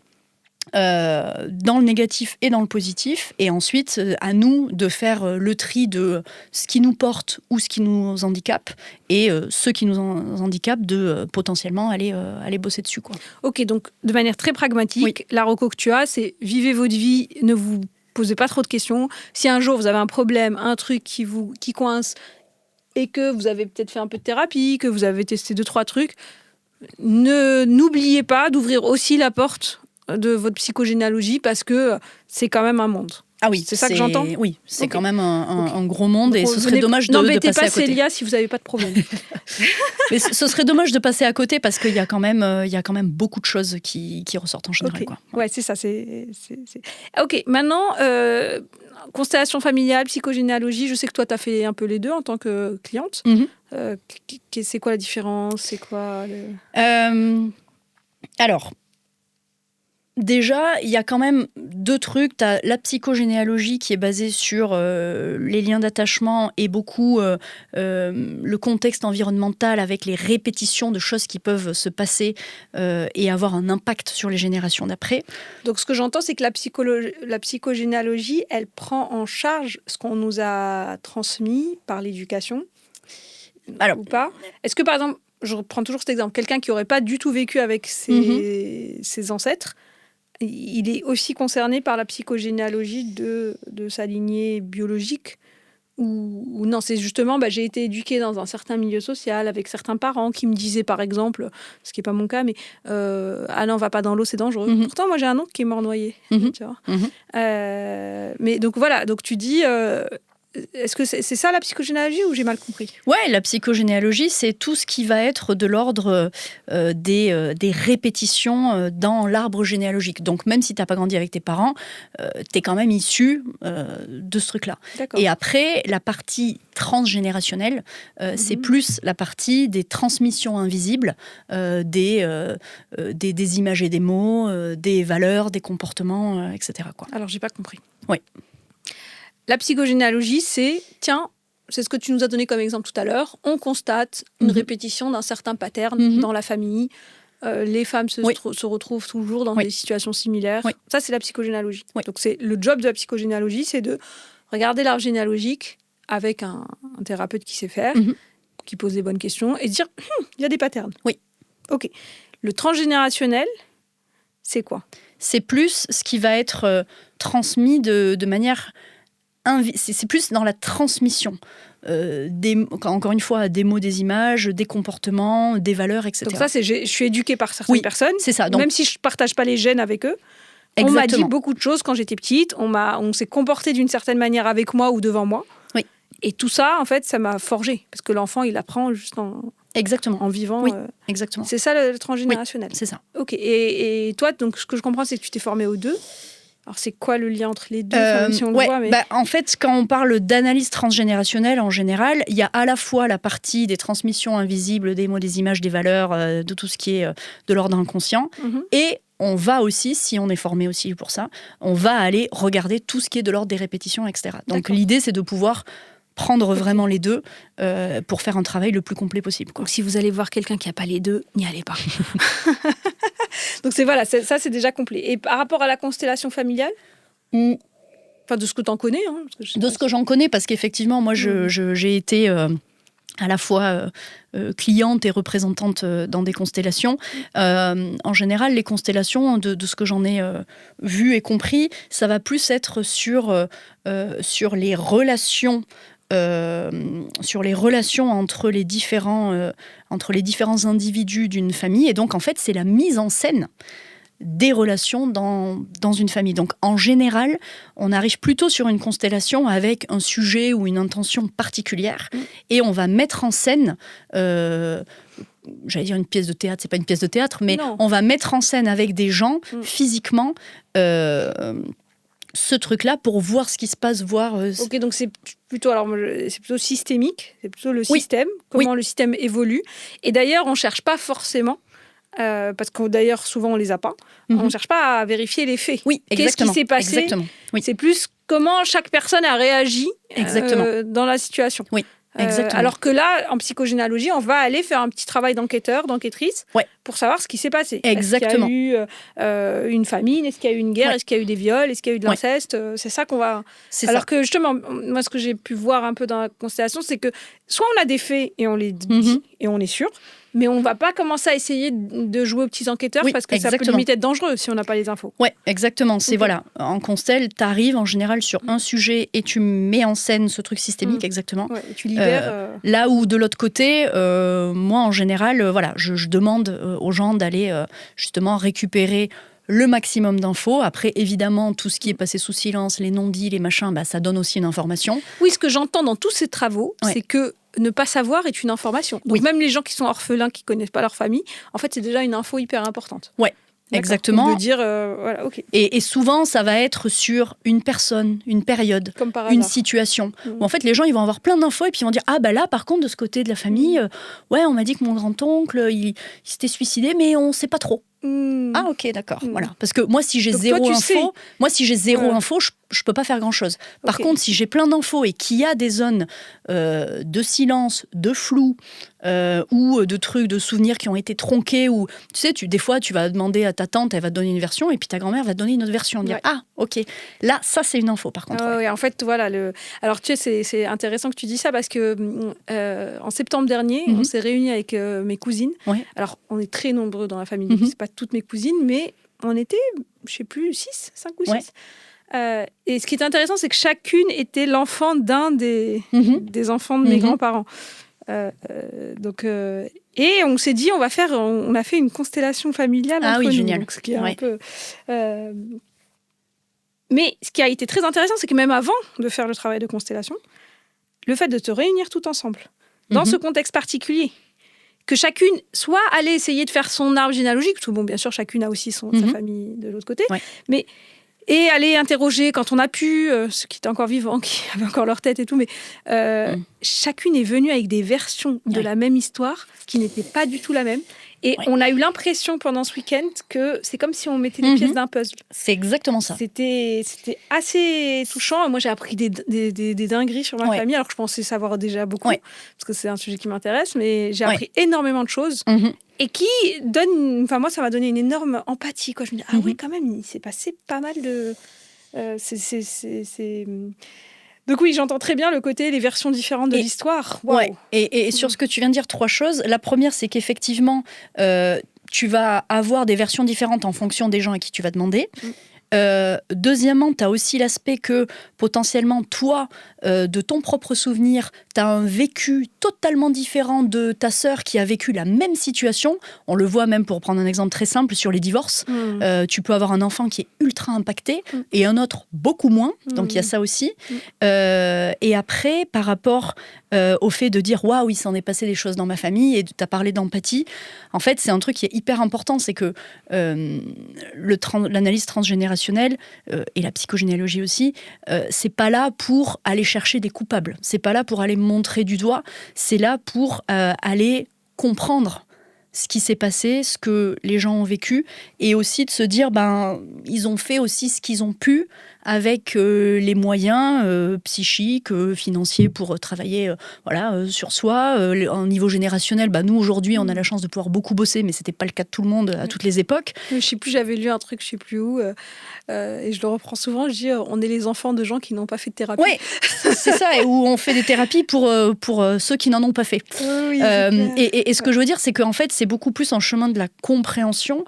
Dans le négatif et dans le positif, et ensuite à nous de faire le tri de ce qui nous porte ou ce qui nous handicape, et ceux qui nous handicapent de potentiellement aller bosser dessus, quoi. Ok, donc de manière très pragmatique, la reco que tu as, c'est vivez votre vie, ne vous posez pas trop de questions. Si un jour vous avez un problème, un truc qui coince, et que vous avez peut-être fait un peu de thérapie, que vous avez testé 2-3 trucs, n'oubliez pas d'ouvrir aussi la porte de votre psychogénéalogie, parce que c'est quand même un monde. Ah oui, c'est ça que j'entends. Oui, c'est quand même un gros monde. Donc, et ce serait dommage de passer à côté. N'embêtez pas Célia si vous n'avez pas de problème. Mais ce serait dommage de passer à côté, parce qu'il y a quand même beaucoup de choses qui ressortent en général. Quoi. Ouais, c'est ça. Ok, maintenant, constellation familiale, psychogénéalogie, je sais que toi, tu as fait un peu les deux en tant que cliente. C'est quoi la différence ? C'est quoi Alors, déjà, il y a quand même 2 trucs. Tu as la psychogénéalogie qui est basée sur les liens d'attachement et beaucoup le contexte environnemental avec les répétitions de choses qui peuvent se passer et avoir un impact sur les générations d'après. Donc, ce que j'entends, c'est que la psychogénéalogie, elle prend en charge ce qu'on nous a transmis par l'éducation. Alors, ou pas. Est-ce que, par exemple, je reprends toujours cet exemple, quelqu'un qui n'aurait pas du tout vécu avec ses ancêtres, il est aussi concerné par la psychogénéalogie de sa lignée biologique ou non, c'est justement, j'ai été éduquée dans un certain milieu social avec certains parents qui me disaient, par exemple, ce qui n'est pas mon cas, mais ah non, va pas dans l'eau, c'est dangereux. Pourtant, moi, j'ai un oncle qui est mort noyé. Tu vois. Mais donc voilà, donc tu dis... est-ce que c'est ça la psychogénéalogie ou j'ai mal compris ? Ouais, la psychogénéalogie, c'est tout ce qui va être de l'ordre des répétitions dans l'arbre généalogique. Donc même si tu n'as pas grandi avec tes parents, tu es quand même issu de ce truc-là. D'accord. Et après, la partie transgénérationnelle, c'est plus la partie des transmissions invisibles, des images et des mots, des valeurs, des comportements, etc. quoi. Alors, j'ai pas compris. Oui. La psychogénéalogie, c'est ce que tu nous as donné comme exemple tout à l'heure. On constate une répétition d'un certain pattern dans la famille. Les femmes se retrouvent toujours dans des situations similaires. Oui. Ça, c'est la psychogénéalogie. Oui. Donc, le job de la psychogénéalogie, c'est de regarder l'arbre généalogique avec un thérapeute qui sait faire, qui pose des bonnes questions, et dire, il y a des patterns. Oui. OK. Le transgénérationnel, c'est quoi ? C'est plus ce qui va être transmis de manière... C'est plus dans la transmission. Encore une fois, des mots, des images, des comportements, des valeurs, etc. Donc ça, je suis éduquée par certaines personnes. C'est ça. Donc, même si je ne partage pas les gènes avec eux, on m'a dit beaucoup de choses quand j'étais petite. On s'est comporté d'une certaine manière avec moi ou devant moi. Oui. Et tout ça, en fait, ça m'a forgé. Parce que l'enfant, il apprend juste en vivant. Oui, exactement. C'est ça le transgénérationnel. Oui, c'est ça. OK. Et toi, donc, ce que je comprends, c'est que tu t'es formée aux deux. Alors, c'est quoi le lien entre les deux si on le voit, mais... En fait, quand on parle d'analyse transgénérationnelle, en général, il y a à la fois la partie des transmissions invisibles, des mots, des images, des valeurs, de tout ce qui est de l'ordre inconscient. Et on va aussi, si on est formé aussi pour ça, on va aller regarder tout ce qui est de l'ordre des répétitions, etc. Donc, l'idée, c'est de pouvoir prendre vraiment les deux pour faire un travail le plus complet possible. Donc, si vous allez voir quelqu'un qui n'a pas les deux, n'y allez pas. Donc, ça, c'est déjà complet. Et par rapport à la constellation familiale, enfin, de ce que tu en connais. De ce que j'en connais, parce qu'effectivement, moi, j'ai été à la fois cliente et représentante dans des constellations. En général, les constellations, de ce que j'en ai vu et compris, ça va plus être sur les relations entre les différents individus d'une famille. Et donc, en fait, c'est la mise en scène des relations dans une famille. Donc, en général, on arrive plutôt sur une constellation avec un sujet ou une intention particulière et on va mettre en scène... j'allais dire une pièce de théâtre, c'est pas une pièce de théâtre, mais on va mettre en scène avec des gens, physiquement... ce truc-là pour voir ce qui se passe, Ok, donc c'est plutôt systémique, c'est plutôt le système, comment le système évolue. Et d'ailleurs, on ne cherche pas forcément, parce que d'ailleurs, souvent, on ne les a pas, on ne cherche pas à vérifier les faits. Oui, exactement. Qu'est-ce qui s'est passé ? Exactement. Oui. C'est plus comment chaque personne a réagi dans la situation. Oui. Exactement. Alors que là, en psychogénéalogie, on va aller faire un petit travail d'enquêteur, d'enquêtrice, pour savoir ce qui s'est passé. Exactement. Est-ce qu'il y a eu une famine ? Est-ce qu'il y a eu une guerre ? Est-ce qu'il y a eu des viols ? Est-ce qu'il y a eu de l'inceste ? C'est ça qu'on va... Alors que justement, moi, ce que j'ai pu voir un peu dans la constellation, c'est que soit on a des faits et on les dit et on est sûr, mais on ne va pas commencer à essayer de jouer aux petits enquêteurs parce que ça peut limite être dangereux si on n'a pas les infos. Oui, exactement. C'est en constel, tu arrives en général sur un sujet et tu mets en scène ce truc systémique, exactement. Ouais, et tu libères. Là où de l'autre côté, moi en général, je demande aux gens d'aller justement récupérer le maximum d'infos. Après, évidemment, tout ce qui est passé sous silence, les non-dits, les machins, ça donne aussi une information. Oui, ce que j'entends dans tous ces travaux, c'est que ne pas savoir est une information. Donc même les gens qui sont orphelins, qui ne connaissent pas leur famille, en fait, c'est déjà une info hyper importante. Ouais. Exactement. De dire, et souvent, ça va être sur une personne, une période, une situation. Où en fait, les gens, ils vont avoir plein d'infos et puis ils vont dire, là, par contre, de ce côté de la famille, on m'a dit que mon grand-oncle, il s'était suicidé, mais on ne sait pas trop. Ah, ok, d'accord. Voilà. Parce que moi, si j'ai zéro info, je peux pas faire grand-chose. Par contre, si j'ai plein d'infos et qu'il y a des zones de silence, de flou, ou de trucs, de souvenirs qui ont été tronqués, ou tu sais, des fois, tu vas demander à ta tante, elle va te donner une version, et puis ta grand-mère va te donner une autre version. Dire, ok, là, ça, c'est une info, par contre. En fait, Alors, tu sais, c'est intéressant que tu dis ça, parce que en septembre dernier, on s'est réunis avec mes cousines. Ouais. Alors, on est très nombreux dans la famille, donc c'est pas toutes mes cousines, mais on était, je sais plus, 5 ou 6. Ouais. Et ce qui est intéressant, c'est que chacune était l'enfant d'un des enfants de mes grands-parents. Et on s'est dit, on a fait une constellation familiale entre nous. Génial. Donc, ce qui est un peu... Mais ce qui a été très intéressant, c'est que même avant de faire le travail de constellation, le fait de te réunir tout ensemble, dans ce contexte particulier, que chacune soit allée essayer de faire son arbre généalogique, parce que bien sûr, chacune a aussi sa famille de l'autre côté, mais... Et aller interroger quand on a pu, ceux qui étaient encore vivants, qui avaient encore leur tête et tout, mais chacune est venue avec des versions de la même histoire qui n'étaient pas du tout la même. Et Ouais. on a eu l'impression pendant ce week-end que c'est comme si on mettait les pièces d'un puzzle. C'est exactement ça. C'était assez touchant. Moi, j'ai appris des dingueries sur ma famille, alors que je pensais savoir déjà beaucoup, parce que c'est un sujet qui m'intéresse, mais j'ai appris énormément de choses. Et qui donne... Enfin, moi, ça m'a donné une énorme empathie, quoi. Je me dis, oui, quand même, il s'est passé pas mal de... Donc oui, j'entends très bien le côté, les versions différentes de l'histoire. Wow. Ouais. Et sur ce que tu viens de dire, 3 choses. La première, c'est qu'effectivement, tu vas avoir des versions différentes en fonction des gens à qui tu vas demander. Deuxièmement, tu as aussi l'aspect que potentiellement, toi, de ton propre souvenir, tu as un vécu totalement différent de ta sœur qui a vécu la même situation. On le voit même, pour prendre un exemple très simple, sur les divorces. Tu peux avoir un enfant qui est ultra impacté et un autre beaucoup moins. Donc, il y a ça aussi. Et après, par rapport au fait de dire « Waouh, il s'en est passé des choses dans ma famille » et tu as parlé d'empathie. En fait, c'est un truc qui est hyper important, c'est que l'analyse transgénérationnelle et la psychogénéalogie aussi, c'est pas là pour aller chercher des coupables, c'est pas là pour aller montrer du doigt, c'est là pour aller comprendre ce qui s'est passé, ce que les gens ont vécu, et aussi de se dire, ils ont fait aussi ce qu'ils ont pu avec les moyens psychiques, financiers pour travailler sur soi. Au niveau générationnel, nous aujourd'hui, on a la chance de pouvoir beaucoup bosser, mais c'était pas le cas de tout le monde à toutes les époques. Je sais plus, j'avais lu un truc, je sais plus où, et je le reprends souvent, je dis, on est les enfants de gens qui n'ont pas fait de thérapie. Oui, c'est ça, et où on fait des thérapies pour ceux qui n'en ont pas fait. Oui, et ce que je veux dire, c'est qu'en fait, c'est beaucoup plus un chemin de la compréhension,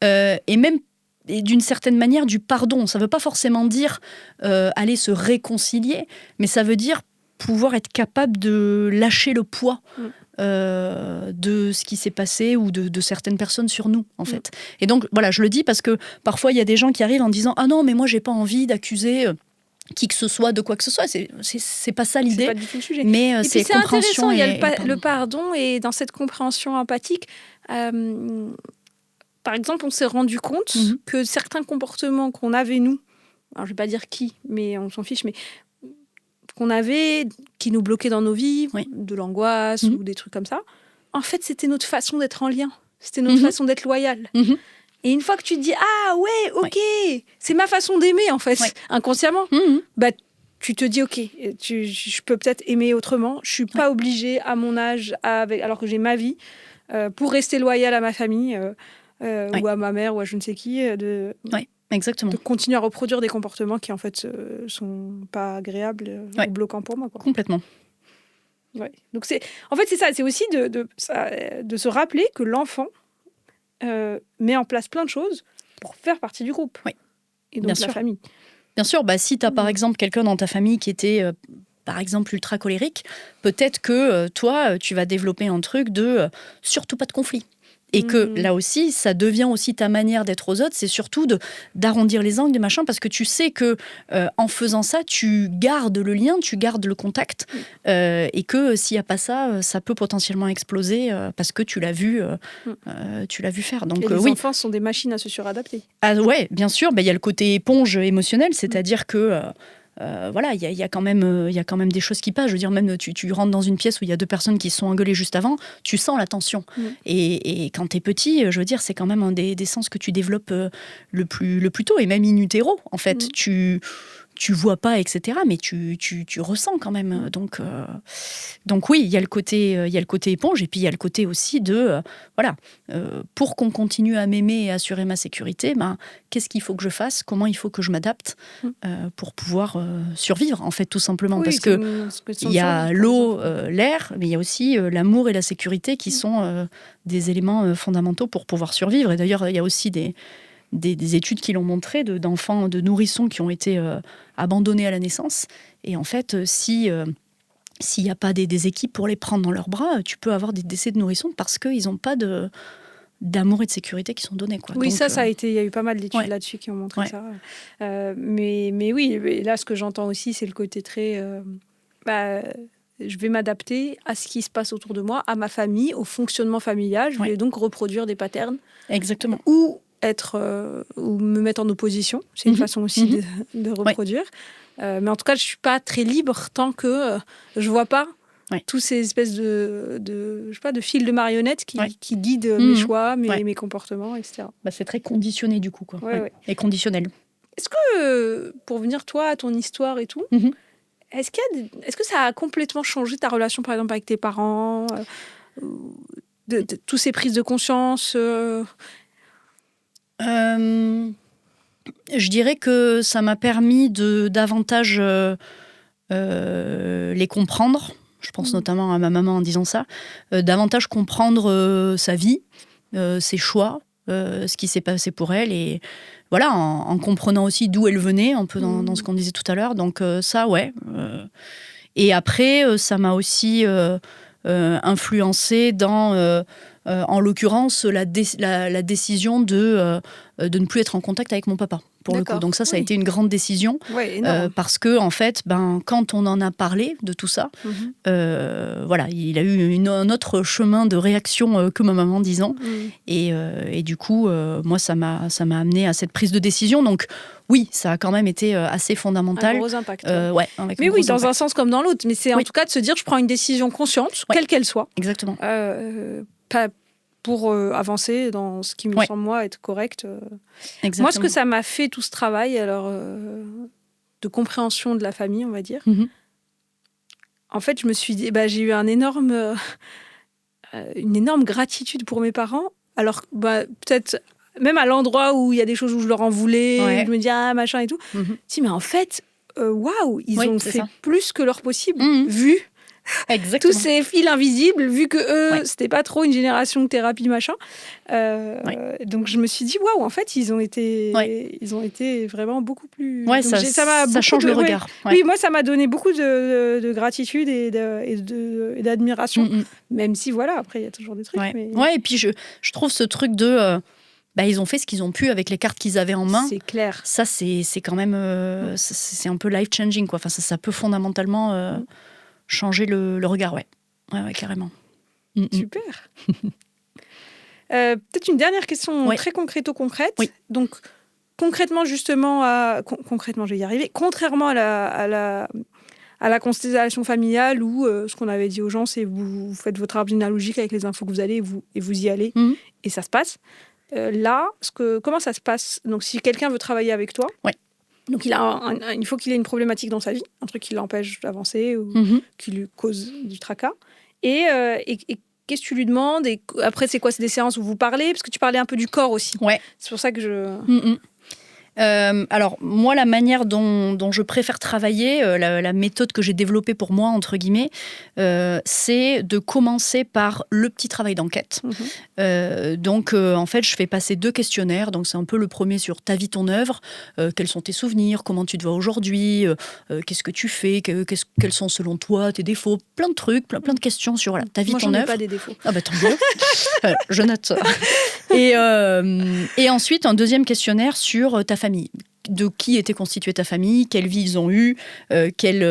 et même et d'une certaine manière du pardon. Ça ne veut pas forcément dire aller se réconcilier, mais ça veut dire pouvoir être capable de lâcher le poids de ce qui s'est passé ou de certaines personnes sur nous, en fait. Et donc, voilà, je le dis parce que parfois, il y a des gens qui arrivent en disant « Ah non, mais moi, j'ai pas envie d'accuser... » qui que ce soit, de quoi que ce soit, c'est pas ça l'idée. C'est pas du tout le sujet. Mais et c'est puis c'est intéressant, il y a le pardon, et dans cette compréhension empathique, par exemple, on s'est rendu compte que certains comportements qu'on avait, nous, alors je vais pas dire qui, mais on s'en fiche, mais qu'on avait, qui nous bloquaient dans nos vies, de l'angoisse ou des trucs comme ça, en fait, c'était notre façon d'être en lien. C'était notre façon d'être loyal. Et une fois que tu te dis, ah ouais, ok, c'est ma façon d'aimer, en fait, inconsciemment, tu te dis, ok, je peux peut-être aimer autrement. Je suis pas obligée, à mon âge, alors que j'ai ma vie, pour rester loyale à ma famille, ou à ma mère, ou à je ne sais qui, exactement. de continuer à reproduire des comportements qui, en fait, sont pas agréables ou bloquants pour moi, quoi. Complètement. Ouais. Donc, en fait, c'est ça. C'est aussi de se rappeler que l'enfant met en place plein de choses pour faire partie du groupe. Et donc, la famille. Bien sûr, si tu as par exemple quelqu'un dans ta famille qui était... par exemple ultra colérique, peut-être que toi, tu vas développer un truc de surtout pas de conflit. Et que là aussi, ça devient aussi ta manière d'être aux autres, c'est surtout d'arrondir les angles, des machins, parce que tu sais que en faisant ça, tu gardes le lien, tu gardes le contact, et que s'il n'y a pas ça, ça peut potentiellement exploser parce que tu l'as vu faire. Donc, et les enfants sont des machines à se suradapter. Ah ouais, bien sûr, y a le côté éponge émotionnel, c'est-à-dire que... il y a quand même des choses qui passent. Je veux dire, même tu rentres dans une pièce où il y a 2 personnes qui se sont engueulées juste avant, tu sens la tension. Et quand t'es petit, je veux dire, c'est quand même un des sens que tu développes le plus tôt, et même in utero, en fait. Tu vois pas, etc., mais tu ressens quand même. Donc oui, il y a le côté éponge, et puis il y a le côté aussi de pour qu'on continue à m'aimer et assurer ma sécurité, qu'est-ce qu'il faut que je fasse, comment il faut que je m'adapte pour pouvoir survivre, en fait, tout simplement. Parce que il y a l'eau, l'air, mais il y a aussi l'amour et la sécurité qui sont des éléments fondamentaux pour pouvoir survivre. Et d'ailleurs, il y a aussi des études qui l'ont montré, d'enfants, de nourrissons qui ont été abandonnés à la naissance. Et en fait, s'il n'y a pas des équipes pour les prendre dans leurs bras, tu peux avoir des décès de nourrissons parce qu'ils n'ont pas d'amour et de sécurité qui sont donnés, quoi. Oui, donc, ça a été... Il y a eu pas mal d'études là-dessus qui ont montré ça. Mais oui, et là, ce que j'entends aussi, c'est le côté très... je vais m'adapter à ce qui se passe autour de moi, à ma famille, au fonctionnement familial. Je vais donc reproduire des patterns. Exactement. Ou me mettre en opposition. C'est une façon aussi de reproduire. Mais en tout cas, je ne suis pas très libre tant que je ne vois pas tous ces espèces je sais pas, de fils de marionnettes qui guident mes choix, mes comportements, etc. C'est très conditionné du coup, quoi. Ouais. Et conditionnel. Est-ce que, pour venir toi à ton histoire et tout, est-ce que ça a complètement changé ta relation, par exemple, avec tes parents, de toutes ces prises de conscience Je dirais que ça m'a permis de davantage les comprendre. Je pense notamment à ma maman en disant ça. Davantage comprendre sa vie, ses choix, ce qui s'est passé pour elle. Et voilà, en comprenant aussi d'où elle venait, un peu dans ce qu'on disait tout à l'heure. Donc ça, ouais. Et après, ça m'a aussi influencé dans... en l'occurrence, la décision de ne plus être en contact avec mon papa, pour le coup. Donc ça a été une grande décision, parce que, en fait, quand on en a parlé de tout ça, voilà, il a eu un autre chemin de réaction que ma maman, disons. Et du coup, moi, ça m'a amené à cette prise de décision. Donc, oui, ça a quand même été assez fondamental. Un gros impact. Mais oui, dans un sens comme dans l'autre. Mais c'est en tout cas de se dire, je prends une décision consciente, quelle qu'elle soit. Exactement. Pour avancer dans ce qui me semble, moi, être correct. Moi, ce que ça m'a fait, tout ce travail, alors, de compréhension de la famille, on va dire, en fait, je me suis dit, j'ai eu une énorme gratitude pour mes parents. Alors, peut-être, même à l'endroit où il y a des choses où je leur en voulais, je me dis, machin et tout. Si, mais en fait, waouh, ils ont fait plus que leur possible, vu... Exactement. Tous ces fils invisibles, vu que eux, c'était pas trop une génération de thérapie machin. Donc je me suis dit waouh, en fait ils ont été vraiment beaucoup plus. Ça change le regard. Oui, moi ça m'a donné beaucoup de gratitude et d'admiration, même si voilà, après il y a toujours des trucs. Et puis je trouve ce truc de ils ont fait ce qu'ils ont pu avec les cartes qu'ils avaient en main. C'est clair. Ça c'est quand même c'est un peu life changing, quoi. Enfin ça peut fondamentalement changer le regard, ouais, carrément. Super. Peut-être une dernière question très concrète. Oui. Donc, concrètement, justement, concrètement, je vais y arriver. Contrairement à la constellation familiale où ce qu'on avait dit aux gens, c'est vous faites votre arbre généalogique avec les infos que vous allez et vous y allez et ça se passe. Là, comment ça se passe? Donc, si quelqu'un veut travailler avec toi, donc il faut qu'il ait une problématique dans sa vie, un truc qui l'empêche d'avancer ou qui lui cause du tracas. Et qu'est-ce que tu lui demandes? Et après, c'est quoi? C'est des séances où vous parlez? Parce que tu parlais un peu du corps aussi. Ouais. C'est pour ça que je... Alors, moi, la manière dont je préfère travailler, la méthode que j'ai développée pour moi, entre guillemets, c'est de commencer par le petit travail d'enquête. Donc, en fait, je fais passer 2 questionnaires. Donc, c'est un peu le premier sur ta vie, ton œuvre. Quels sont tes souvenirs? Comment tu te vois aujourd'hui? Qu'est-ce que tu fais? Quels sont, selon toi, tes défauts? Plein de trucs, plein de questions sur ta vie, ton œuvre. Moi, j'en ai pas des défauts. Ah tant mieux. Je note. Et ensuite, un deuxième questionnaire sur ta famille. De qui était constituée ta famille, quelle vie ils ont eue, quelles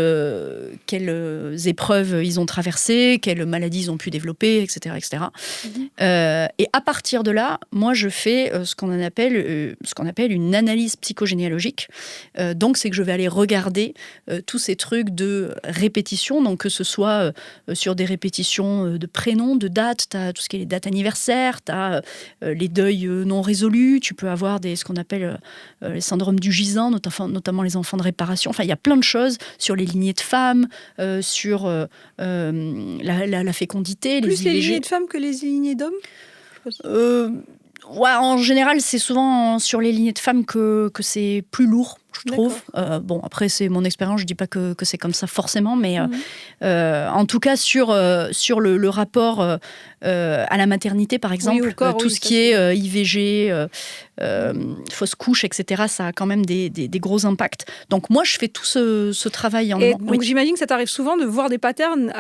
épreuves ils ont traversées, quelles maladies ils ont pu développer, etc. etc. Et à partir de là, moi, je fais ce qu'on appelle une analyse psychogénéalogique. Donc, c'est que je vais aller regarder tous ces trucs de répétition, donc que ce soit sur des répétitions de prénoms, de dates, tu as tout ce qui est les dates anniversaires, tu as les deuils non résolus, tu peux avoir ce qu'on appelle les syndromes du gisant, notamment les enfants de réparation. Enfin, il y a plein de choses sur les lignées de femmes, sur la fécondité, plus les les lignées de femmes que les lignées d'hommes. En général, c'est souvent sur les lignées de femmes que c'est plus lourd, je trouve. Bon, après, c'est mon expérience, je ne dis pas que c'est comme ça forcément, mais en tout cas, sur le rapport à la maternité, par exemple, tout ce qui est IVG, fausse couche, etc., ça a quand même des gros impacts. Donc moi, je fais tout ce travail en amont. Donc j'imagine que ça t'arrive souvent de voir des patterns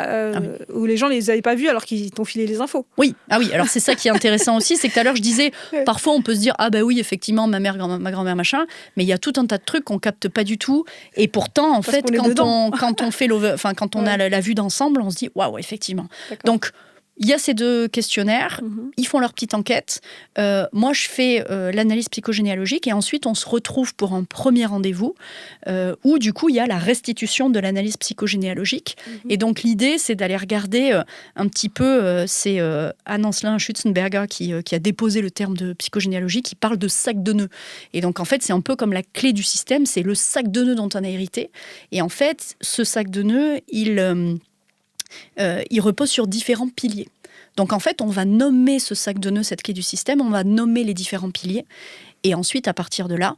où les gens ne les avaient pas vus alors qu'ils t'ont filé les infos. Oui, alors c'est ça qui est intéressant aussi, c'est que tout à l'heure, je disais, parfois on peut se dire, oui, effectivement, ma mère, ma grand-mère, machin, mais il y a tout un tas de trucs qu'on capte pas du tout. Et pourtant, en parce fait, quand on fait quand on a la vue d'ensemble, on se dit, waouh, effectivement. D'accord. Donc, il y a ces 2 questionnaires, ils font leur petite enquête. Moi, je fais l'analyse psychogénéalogique et ensuite, on se retrouve pour un premier rendez-vous où, du coup, il y a la restitution de l'analyse psychogénéalogique. Et donc, l'idée, c'est d'aller regarder un petit peu, c'est Anne-Ancelin Schutzenberger qui a déposé le terme de psychogénéalogie, qui parle de sac de nœuds. Et donc, en fait, c'est un peu comme la clé du système, c'est le sac de nœuds dont on a hérité. Et en fait, ce sac de nœuds, il repose sur différents piliers. Donc en fait, on va nommer ce sac de nœuds, cette clé du système, on va nommer les différents piliers. Et ensuite, à partir de là,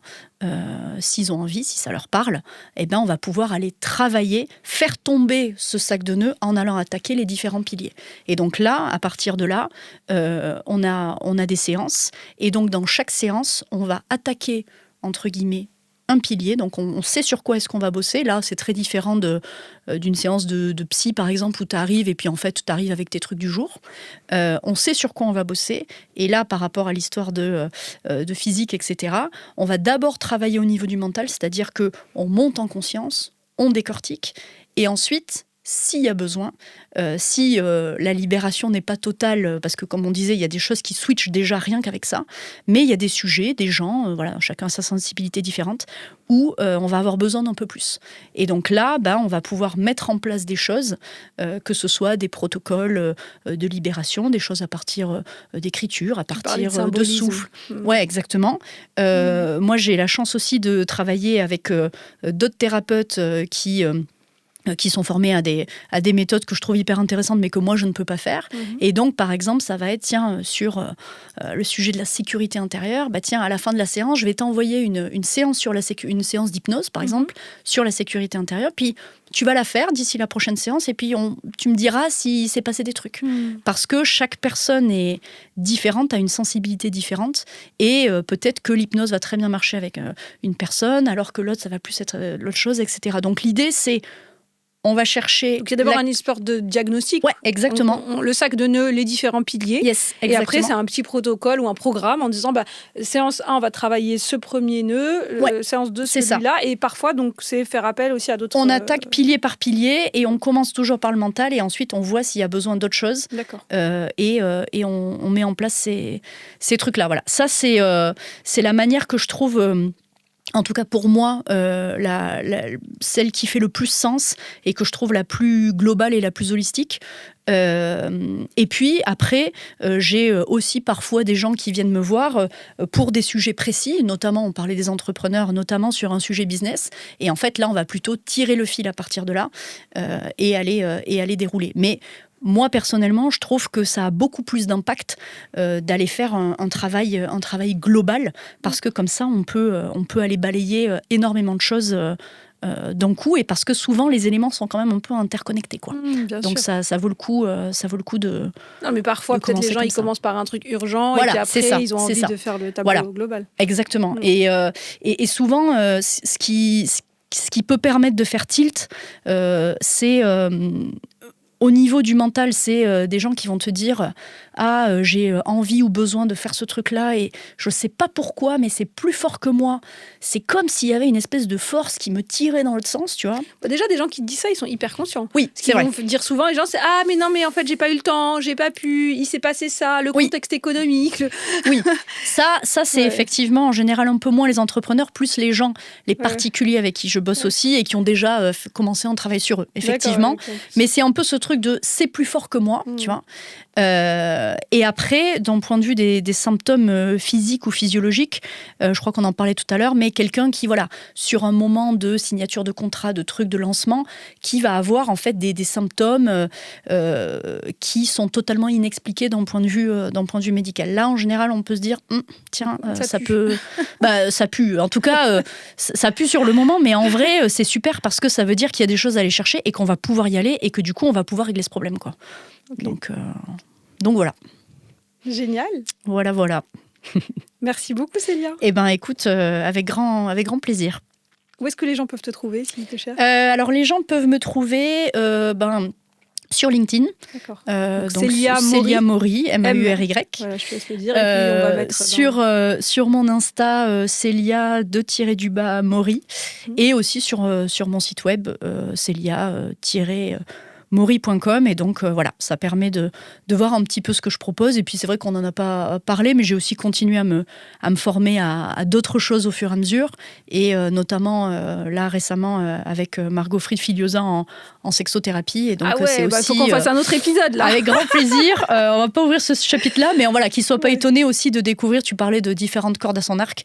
s'ils ont envie, si ça leur parle, eh ben, on va pouvoir aller travailler, faire tomber ce sac de nœuds en allant attaquer les différents piliers. Et donc là, à partir de là, on a des séances. Et donc dans chaque séance, on va attaquer, entre guillemets, un pilier, donc on sait sur quoi est-ce qu'on va bosser. Là, c'est très différent d'une séance de psy, par exemple, où tu arrives et puis en fait, tu arrives avec tes trucs du jour. On sait sur quoi on va bosser. Et là, par rapport à l'histoire de physique, etc., on va d'abord travailler au niveau du mental, c'est-à-dire qu'on monte en conscience, on décortique, et ensuite, s'il y a besoin, si la libération n'est pas totale, parce que comme on disait, il y a des choses qui switchent déjà rien qu'avec ça, mais il y a des sujets, des gens, voilà, chacun a sa sensibilité différente, où on va avoir besoin d'un peu plus. Et donc là, on va pouvoir mettre en place des choses, que ce soit des protocoles de libération, des choses à partir d'écriture, à partir de souffle. Ouais, exactement. Moi, j'ai la chance aussi de travailler avec d'autres thérapeutes qui sont formés à des méthodes que je trouve hyper intéressantes, mais que moi, je ne peux pas faire. Et donc, par exemple, ça va être, sur le sujet de la sécurité intérieure, à la fin de la séance, je vais t'envoyer une séance une séance d'hypnose, par exemple, sur la sécurité intérieure, puis tu vas la faire d'ici la prochaine séance, et puis tu me diras s'il s'est passé des trucs. Parce que chaque personne est différente, a une sensibilité différente, et peut-être que l'hypnose va très bien marcher avec une personne, alors que l'autre, ça va plus être l'autre chose, etc. Donc, l'idée, c'est on va chercher... Donc il y a d'abord un histoire de diagnostic. Ouais, exactement. Le sac de nœuds, les différents piliers. Yes, exactement. Et après, c'est un petit protocole ou un programme en disant, séance 1, on va travailler ce premier nœud, séance 2, celui-là. Et parfois, donc, c'est faire appel aussi à d'autres... On attaque pilier par pilier et on commence toujours par le mental et ensuite, on voit s'il y a besoin d'autres choses. D'accord. Et on met en place ces trucs-là. Voilà. Ça, c'est la manière que je trouve... en tout cas pour moi, celle qui fait le plus sens et que je trouve la plus globale et la plus holistique. Et puis après, j'ai aussi parfois des gens qui viennent me voir pour des sujets précis, notamment on parlait des entrepreneurs, notamment sur un sujet business. Et en fait là, on va plutôt tirer le fil à partir de là et aller dérouler. Mais moi, personnellement, je trouve que ça a beaucoup plus d'impact d'aller faire un travail global, parce que comme ça, on peut aller balayer énormément de choses d'un coup, et parce que souvent, les éléments sont quand même un peu interconnectés, quoi. Donc, ça vaut le coup de... Non, mais parfois, peut-être les gens, ils commencent par un truc urgent, et puis après, ils ont envie de faire le tableau global. Exactement. Et souvent, ce qui peut permettre de faire tilt, c'est... au niveau du mental, c'est des gens qui vont te dire « Ah, j'ai envie ou besoin de faire ce truc-là et je ne sais pas pourquoi, mais c'est plus fort que moi. » C'est comme s'il y avait une espèce de force qui me tirait dans l'autre sens, tu vois. Déjà, des gens qui te disent ça, ils sont hyper conscients. Oui, c'est vrai. Ce qu'ils vont dire souvent, les gens, c'est « Ah, mais non, mais en fait, j'ai pas eu le temps, j'ai pas pu, il s'est passé ça, le contexte économique. » Oui, ça c'est effectivement en général un peu moins les entrepreneurs, plus les gens, les particuliers avec qui je bosse aussi et qui ont déjà commencé à en travailler sur eux, effectivement. Mais c'est un peu ce truc de « c'est plus fort que moi », tu vois. Et après, d'un point de vue des symptômes physiques ou physiologiques, je crois qu'on en parlait tout à l'heure, mais quelqu'un qui, voilà, sur un moment de signature de contrat, de truc de lancement, qui va avoir en fait des symptômes qui sont totalement inexpliqués d'un point de vue médical. Là, en général, on peut se dire, tiens, ça peut... ça pue. En tout cas, ça pue sur le moment, mais en vrai, c'est super parce que ça veut dire qu'il y a des choses à aller chercher et qu'on va pouvoir y aller et que du coup, on va pouvoir régler ce problème, quoi. Okay. Donc voilà. Génial. Voilà. Merci beaucoup, Célia. Eh bien, écoute, avec grand plaisir. Où est-ce que les gens peuvent te trouver, s'ils te cherchent ? Alors, les gens peuvent me trouver sur LinkedIn. D'accord. Donc Célia Maury, M-A-U-R-Y. Voilà, je te laisse le dire. Et puis, on va mettre sur mon Insta, Célia Maury. Et aussi sur mon site web, Célia maury.com. Et donc, voilà, ça permet de voir un petit peu ce que je propose. Et puis, c'est vrai qu'on n'en a pas parlé, mais j'ai aussi continué à me former à d'autres choses au fur et à mesure. Et notamment, là, récemment, avec Margot Fried-Filiosa en sexothérapie. Et donc, c'est aussi... faut qu'on fasse un autre épisode, là. Avec grand plaisir. On va pas ouvrir ce chapitre-là, mais voilà, qu'ils soient pas étonnés aussi de découvrir, tu parlais de différentes cordes à son arc,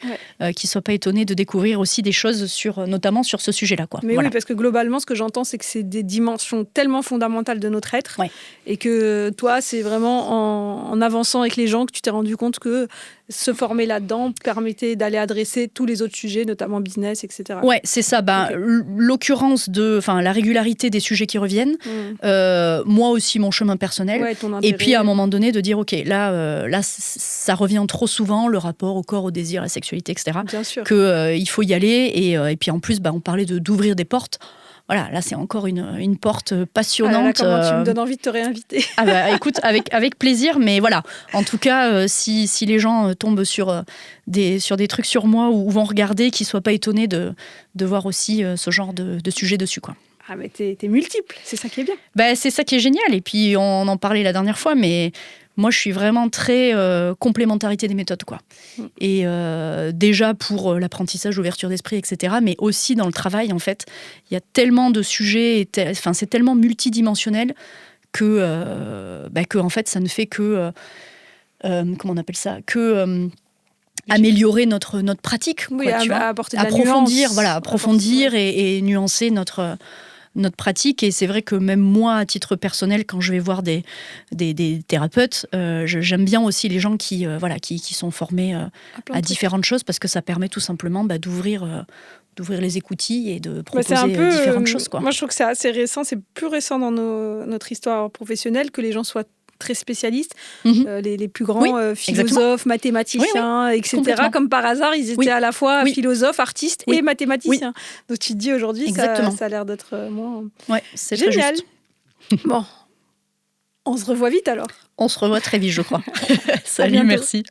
qu'ils soient pas étonnés de découvrir aussi des choses notamment sur ce sujet-là, quoi. Mais oui, parce que globalement, ce que j'entends, c'est que c'est des dimensions tellement fondamentales de notre être, et que toi, c'est vraiment en avançant avec les gens que tu t'es rendu compte que se former là-dedans permettait d'aller adresser tous les autres sujets, notamment business, etc. Ouais, c'est ça. L'occurrence la régularité des sujets qui reviennent. Moi aussi, mon chemin personnel. Et puis, à un moment donné, de dire, OK, là, ça revient trop souvent, le rapport au corps, au désir, à la sexualité, etc. Bien sûr. Qu'il faut y aller. Et puis, en plus, on parlait d'ouvrir des portes. Voilà, là, c'est encore une porte passionnante. Comment tu me donnes envie de te réinviter. Écoute, avec plaisir, mais voilà. En tout cas, si les gens tombent sur des trucs sur moi ou vont regarder, qu'ils ne soient pas étonnés de voir aussi ce genre de sujet dessus, quoi. Ah, mais t'es multiple, c'est ça qui est bien. C'est ça qui est génial. Et puis, on en parlait la dernière fois, mais moi, je suis vraiment très complémentarité des méthodes, quoi. Et déjà pour l'apprentissage, l'ouverture d'esprit, etc., mais aussi dans le travail, en fait. Il y a tellement de sujets, c'est tellement multidimensionnel que en fait, ça ne fait que... comment on appelle ça ? Améliorer notre pratique, oui, quoi, tu vois, apporter de la nuance. Approfondir et nuancer notre pratique. Et c'est vrai que même moi, à titre personnel, quand je vais voir des thérapeutes, j'aime bien aussi les gens qui sont formés à différentes choses, parce que ça permet tout simplement d'ouvrir les écoutilles et de proposer différentes choses, quoi. Moi, je trouve que c'est assez récent, c'est plus récent dans notre histoire professionnelle que les gens soient très spécialistes, les plus grands philosophes, mathématiciens, etc. Comme par hasard, ils étaient à la fois philosophes, artistes et mathématiciens. Donc tu te dis aujourd'hui, ça a l'air d'être moins... Ouais, c'est génial. Très juste. Bon, on se revoit vite alors. On se revoit très vite, je crois. Salut, merci.